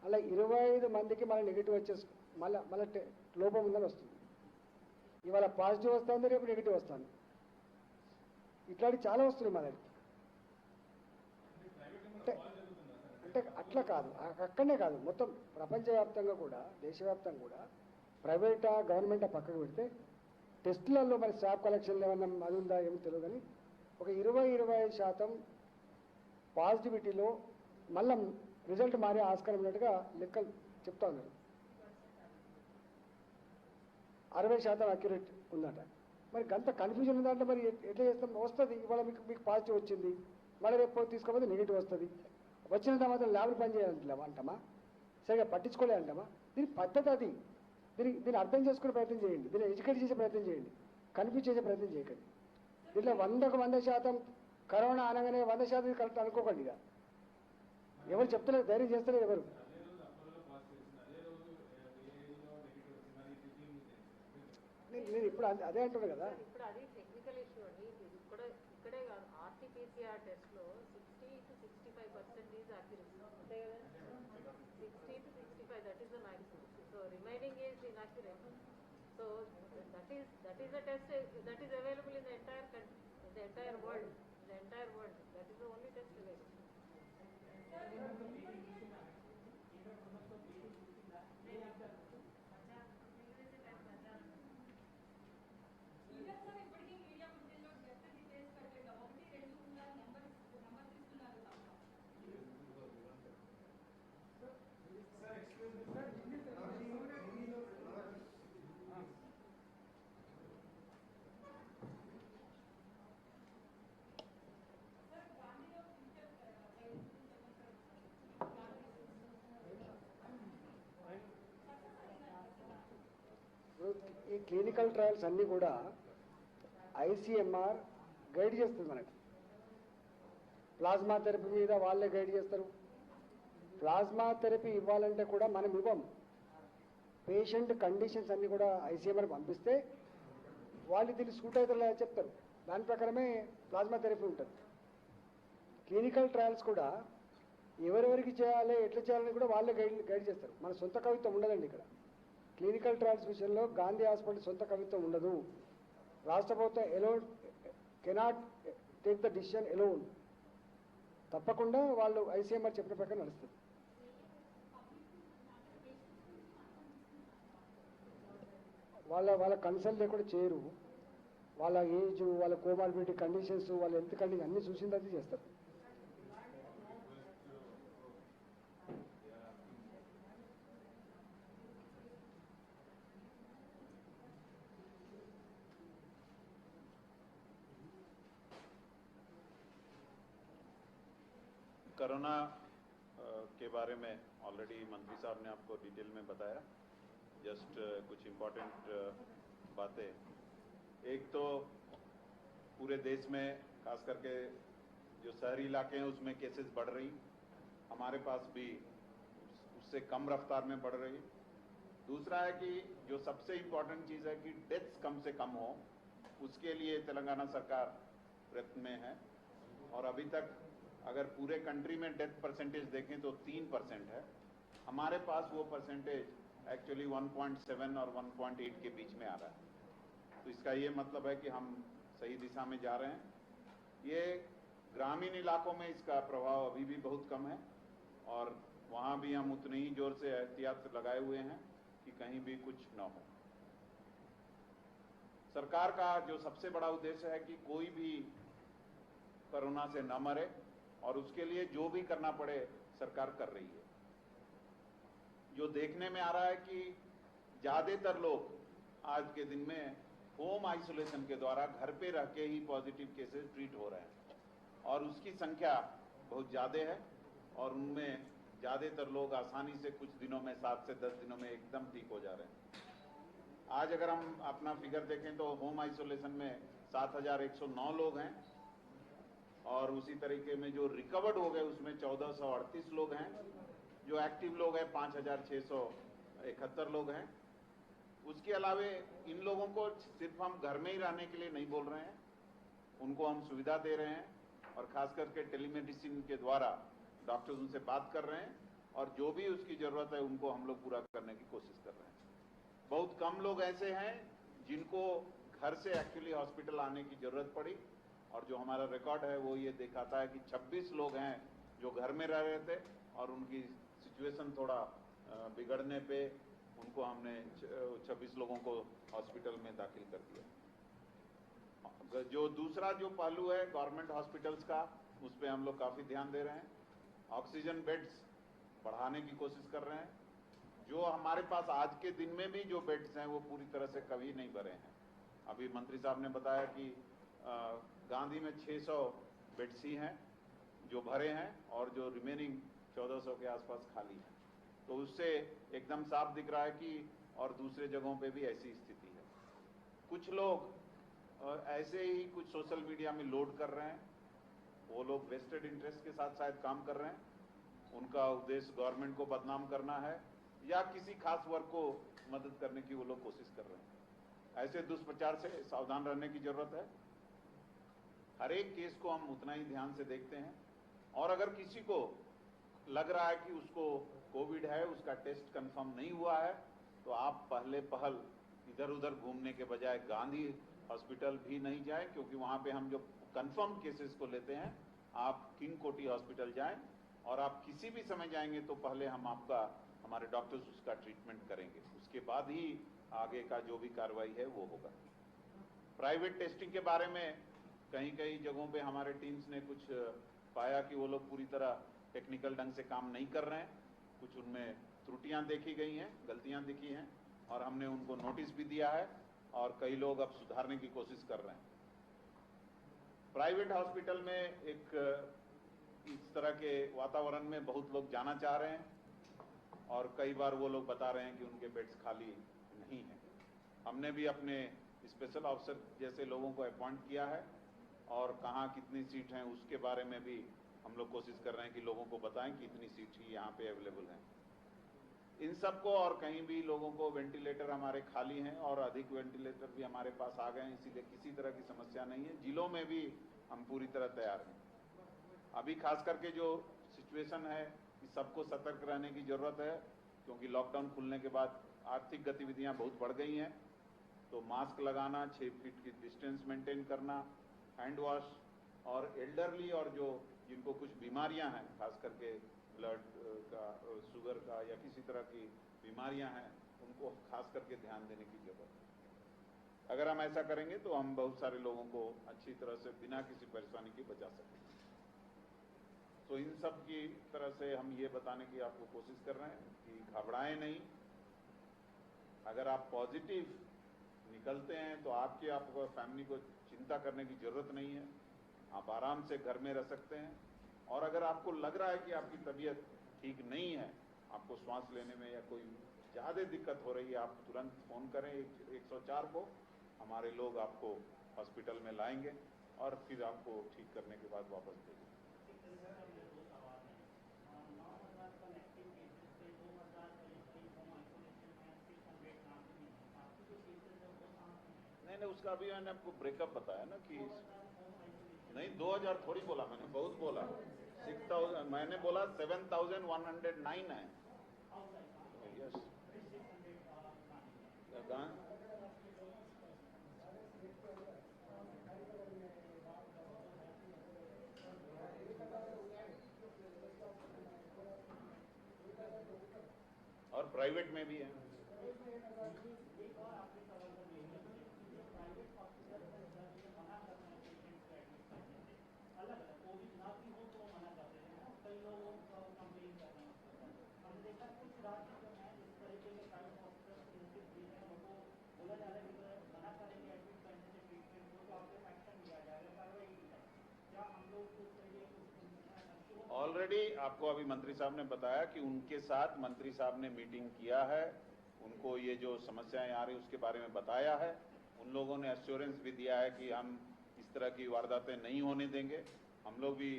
అలా 25 మందికి మళ్ళీ నెగిటివ్ వచ్చేసి మళ్ళీ లోపం ఉందని వస్తుంది. ఇవాళ పాజిటివ్ వస్తుంది, రేపు నెగిటివ్ వస్తుంది. ఇట్లాంటి చాలా వస్తున్నాయి మన దగ్గరికి. అంటే అట్లా కాదు, అక్కడనే కాదు, మొత్తం ప్రపంచవ్యాప్తంగా కూడా దేశవ్యాప్తంగా కూడా ప్రైవేటా గవర్నమెంటా పక్కకు పెడితే టెస్టులలో మరి స్టాఫ్ కలెక్షన్లు ఏమన్నా అది ఉందా ఏమో తెలియదు, కానీ ఒక 20-25% పాజిటివిటీలో మళ్ళీ రిజల్ట్ మారే ఆస్కారం ఉన్నట్టుగా లెక్కలు చెప్తా ఉన్నారు. 60% అక్యురేట్ ఉందట. మరి గంత కన్ఫ్యూజన్ ఉందంటే మరి ఎట్లా చేస్తాం? వస్తుంది ఇవాళ మీకు పాజిటివ్ వచ్చింది, మళ్ళీ రేపు తీసుకోకపోతే నెగిటివ్ వస్తుంది. వచ్చినంత మాత్రం ల్యాబ్లు పని చేయాలంటే అంటామా? సరిగా పట్టించుకోలే అంటామా? దీని పద్ధతి అది. దీన్ని అర్థం చేసుకునే ప్రయత్నం చేయండి, దీన్ని ఎడ్యుకేట్ చేసే ప్రయత్నం చేయండి, కన్ఫ్యూజ్ చేసే ప్రయత్నం చేయకండి. దీంట్లో 100% కరోనా అనగానే 100% కరెక్ట్ అనుకోకండి. ఇక ఎవరు చెప్తలేరు, ధైర్యం చేస్తలేరు ఎవరు. నేను ఇప్పుడు అదే అంటున్నాను కదా. ఇప్పుడు అది టెక్నికల్ ఇష్యూ అండి. ఇక్కడే కాదు, ఆర్టీపీసీఆర్ టెస్ట్ లో 60 to 65% ఈజ్ అక్యురసీ, అంతే కదా? 60 to 65, that is the maximum. So remaining is inaccurate. So that is the test that is available in the entire country, in the entire world. That is the only test available. ఈ clinical trials అన్నీ కూడా ICMR guide చేస్తుంది మనకి. Plasma therapy మీద వాళ్ళే guide చేస్తారు. Plasma therapy ఇవ్వాలంటే కూడా మనం ఇవ్వం. పేషెంట్ కండిషన్స్ అన్నీ కూడా ఐసీఎంఆర్ పంపిస్తే వాళ్ళు దీన్ని సూట్ అవుతారా చెప్తారు, దాని ప్రకారమే ప్లాస్మా థెరపీ ఉంటుంది. క్లినికల్ ట్రయల్స్ కూడా ఎవరెవరికి చేయాలి, ఎట్లా చేయాలని కూడా వాళ్ళే గైడ్ చేస్తారు. మన సొంత కవిత్వం ఉండదండి ఇక్కడ. క్లినికల్ ట్రయల్స్ విషయంలో గాంధీ హాస్పిటల్ సొంత కవిత్వం ఉండదు. రాష్ట్ర ప్రభుత్వం alone cannot take the decision alone. తప్పకుండా వాళ్ళు ఐసీఎంఆర్ చెప్పిన ప్రకారం నడుస్తుంది. వాళ్ళ కన్సల్ట్ లేకుండా చేయరు. వాళ్ళ ఏజ్, వాళ్ళ కోమార్బిడిటీ కండిషన్స్, వాళ్ళ హెల్త్ కండిషన్ అన్నీ చూసిన తర్వాత చేస్తారు. कोरोना के बारे में ऑलरेडी मंत्री साहब ने आपको डिटेल में बताया. जस्ट कुछ इम्पोर्टेंट बातें. एक तो पूरे देश में खास करके जो शहरी इलाके हैं उसमें केसेस बढ़ रही, हमारे पास भी उससे कम रफ्तार में बढ़ रही. दूसरा है कि जो सबसे इम्पोर्टेंट चीज़ है कि डेथ्स कम से कम हो, उसके लिए तेलंगाना सरकार प्रयत्न में है. और अभी तक अगर पूरे कंट्री में डेथ परसेंटेज देखें तो 3% है. हमारे पास वो परसेंटेज एक्चुअली 1.7 और 1.8 के बीच में आ रहा है. तो इसका ये मतलब है कि हम सही दिशा में जा रहे हैं. ये ग्रामीण इलाकों में इसका प्रभाव अभी भी बहुत कम है और वहाँ भी हम उतने ही जोर से एहतियात लगाए हुए हैं कि कहीं भी कुछ न हो. सरकार का जो सबसे बड़ा उद्देश्य है कि कोई भी कोरोना से न मरे और उसके लिए जो भी करना पड़े सरकार कर रही है. जो देखने में आ रहा है कि ज्यादातर लोग आज के दिन में होम आइसोलेशन के द्वारा घर पे रह के ही पॉजिटिव केसेस ट्रीट हो रहे हैं और उसकी संख्या बहुत ज़्यादा है और उनमें ज़्यादातर लोग आसानी से कुछ दिनों में 7 से 10 दिनों में एकदम ठीक हो जा रहे हैं. आज अगर हम अपना फिगर देखें तो होम आइसोलेशन में 7,109 लोग हैं और उसी तरीके में जो रिकवर्ड हो गए उसमें 1,438 लोग हैं. जो एक्टिव लोग हैं 5,671 लोग हैं उसके अलावे इन लोगों को सिर्फ हम घर में ही रहने के लिए नहीं बोल रहे हैं, उनको हम सुविधा दे रहे हैं और खास करके टेलीमेडिसिन के द्वारा डॉक्टर्स उनसे बात कर रहे हैं और जो भी उसकी जरूरत है उनको हम लोग पूरा करने की कोशिश कर रहे हैं। बहुत कम लोग ऐसे हैं जिनको घर से एक्चुअली हॉस्पिटल आने की जरूरत पड़ी और जो हमारा रिकॉर्ड है वो ये दिखाता है कि 26 लोग हैं जो घर में रह रहे थे और उनकी सिचुएशन थोड़ा बिगड़ने पे उनको हमने 26 लोगों को हॉस्पिटल में दाखिल कर दिया। जो दूसरा जो पहलू है गवर्नमेंट हॉस्पिटल्स का, उस पर हम लोग काफी ध्यान दे रहे हैं। ऑक्सीजन बेड्स बढ़ाने की कोशिश कर रहे हैं। जो हमारे पास आज के दिन में भी जो बेड्स हैं वो पूरी तरह से कभी नहीं भरे हैं। अभी मंत्री साहब ने बताया कि गांधी में 600 बेड्स ही हैं जो भरे हैं और जो रिमेनिंग 1400 के आसपास खाली हैं। तो उससे एकदम साफ दिख रहा है कि और दूसरे जगहों पे भी ऐसी स्थिति है। कुछ लोग ऐसे ही कुछ सोशल मीडिया में लोड कर रहे हैं, वो लोग वेस्टेड इंटरेस्ट के साथ शायद काम कर रहे हैं। उनका उद्देश्य गवर्नमेंट को बदनाम करना है या किसी खास वर्ग को मदद करने की वो लोग कोशिश कर रहे हैं। ऐसे दुष्प्रचार से सावधान रहने की जरूरत है। हर एक केस को हम उतना ही ध्यान से देखते हैं और अगर किसी को लग रहा है कि उसको कोविड है, उसका टेस्ट कंफर्म नहीं हुआ है, तो आप पहले पहल इधर उधर घूमने के बजाय गांधी हॉस्पिटल भी नहीं जाए, क्योंकि वहां पे हम जो कंफर्म केसेस को लेते हैं। आप किंग कोटी हॉस्पिटल जाएं और आप किसी भी समय जाएंगे तो पहले हम आपका हमारे डॉक्टर्स उसका ट्रीटमेंट करेंगे, उसके बाद ही आगे का जो भी कार्रवाई है वो होगा। प्राइवेट टेस्टिंग के बारे में कहीं कहीं जगहों पे हमारे टीम्स ने कुछ पाया कि वो लोग पूरी तरह टेक्निकल ढंग से काम नहीं कर रहे हैं। कुछ उनमें त्रुटियां देखी गई हैं, गलतियां दिखी हैं और हमने उनको नोटिस भी दिया है और कई लोग अब सुधारने की कोशिश कर रहे हैं। प्राइवेट हॉस्पिटल में एक इस तरह के वातावरण में बहुत लोग जाना चाह रहे हैं और कई बार वो लोग बता रहे हैं कि उनके बेड्स खाली नहीं है। हमने भी अपने स्पेशल ऑफिसर जैसे लोगों को अपॉइंट किया है और कहाँ कितनी सीट हैं उसके बारे में भी हम लोग कोशिश कर रहे हैं कि लोगों को बताएं कि इतनी सीट ही यहाँ पे अवेलेबल है। इन सबको और कहीं भी लोगों को वेंटिलेटर हमारे खाली हैं और अधिक वेंटिलेटर भी हमारे पास आ गए हैं, इसीलिए किसी तरह की समस्या नहीं है। जिलों में भी हम पूरी तरह तैयार हैं। अभी खास करके जो सिचुएशन है कि सबको सतर्क रहने की जरूरत है, क्योंकि लॉकडाउन खुलने के बाद आर्थिक गतिविधियां बहुत बढ़ गई हैं। तो मास्क लगाना, 6 फीट की डिस्टेंस मेंटेन करना, हैंड वॉश और एल्डरली और जो जिनको कुछ बीमारियां हैं, खास करके ब्लड का, शुगर का या किसी तरह की बीमारियां हैं, उनको खास करके ध्यान देने की जरूरत है। अगर हम ऐसा करेंगे तो हम बहुत सारे लोगों को अच्छी तरह से बिना किसी परेशानी के बचा सकेंगे। तो इन सब की तरह से हम ये बताने की आपको कोशिश कर रहे हैं कि घबराएं नहीं। अगर आप पॉजिटिव निकलते हैं तो आपको फैमिली को चिंता करने की जरूरत नहीं है। आप आराम से घर में रह सकते हैं और अगर आपको लग रहा है कि आपकी तबीयत ठीक नहीं है, आपको सांस लेने में या कोई ज़्यादा दिक्कत हो रही है, आप तुरंत फ़ोन करें 104 को। हमारे लोग आपको हॉस्पिटल में लाएंगे और फिर आपको ठीक करने के बाद वापस देंगे। नहीं, उसका अभी मैंने आपको ब्रेकअप बताया ना कि नहीं, 2000 थोड़ी बोला मैंने, बहुत बोला। 6000 मैंने बोला, 7109 है। यस, और प्राइवेट में भी है। ऑलरेडी आपको अभी मंत्री साहब ने बताया कि उनके साथ मंत्री साहब ने मीटिंग किया है, उनको ये जो समस्याएं आ रही उसके बारे में बताया है। उन लोगों ने एश्योरेंस भी दिया है कि हम इस तरह की वारदातें नहीं होने देंगे। हम लोग भी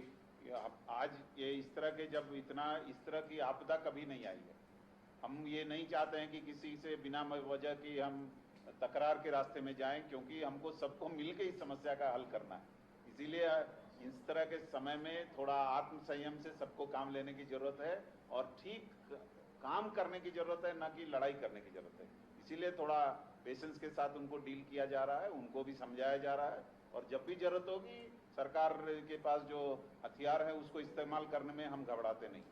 आज ये इस तरह की आपदा कभी नहीं आई है। हम ये नहीं चाहते हैं कि किसी से बिना वजह की हम तकरार के रास्ते में जाएं, क्योंकि हमको सबको मिलकर इस समस्या का हल करना है। इसीलिए इस तरह के समय में थोड़ा आत्म संयम से सबको काम लेने की जरूरत है और ठीक काम करने की जरूरत है, ना कि लड़ाई करने की जरूरत है। इसीलिए थोड़ा पेशेंस के साथ उनको डील किया जा रहा है, उनको भी समझाया जा रहा है, और जब भी जरूरत होगी सरकार के पास जो हथियार है उसको इस्तेमाल करने में हम घबराते नहीं।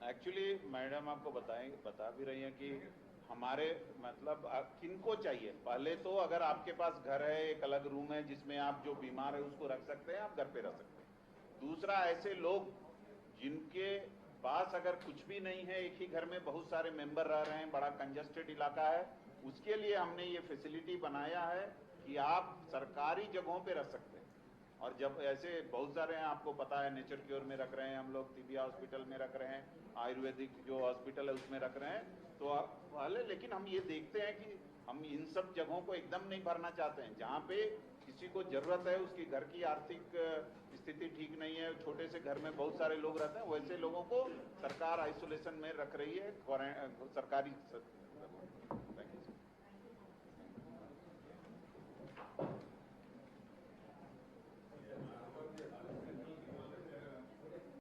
एक्चुअली मैडम आपको बता भी रही हैं कि हमारे मतलब किनको चाहिए। पहले तो अगर आपके पास घर है, एक अलग रूम है जिसमें आप जो बीमार है उसको रख सकते हैं, आप घर पे रह सकते हैं। दूसरा, ऐसे लोग जिनके पास अगर कुछ भी नहीं है, एक ही घर में बहुत सारे मेंबर रह रहे हैं, बड़ा कंजस्टेड इलाका है, उसके लिए हमने ये फैसिलिटी बनाया है कि आप सरकारी जगहों पे रह सकते हैं। और जब ऐसे बहुत सारे हैं, आपको पता है, नेचर क्योर में रख रहे हैं हम लोग, तिबिया हॉस्पिटल में रख रहे हैं, आयुर्वेदिक जो हॉस्पिटल है उसमें रख रहे हैं, तो पहले। लेकिन हम ये देखते हैं कि हम इन सब जगहों को एकदम नहीं भरना चाहते हैं। जहाँ पे किसी को जरूरत है, उसकी घर की आर्थिक स्थिति ठीक नहीं है, छोटे से घर में बहुत सारे लोग रहते हैं, वैसे लोगों को सरकार आइसोलेशन में रख रही है, सरकारी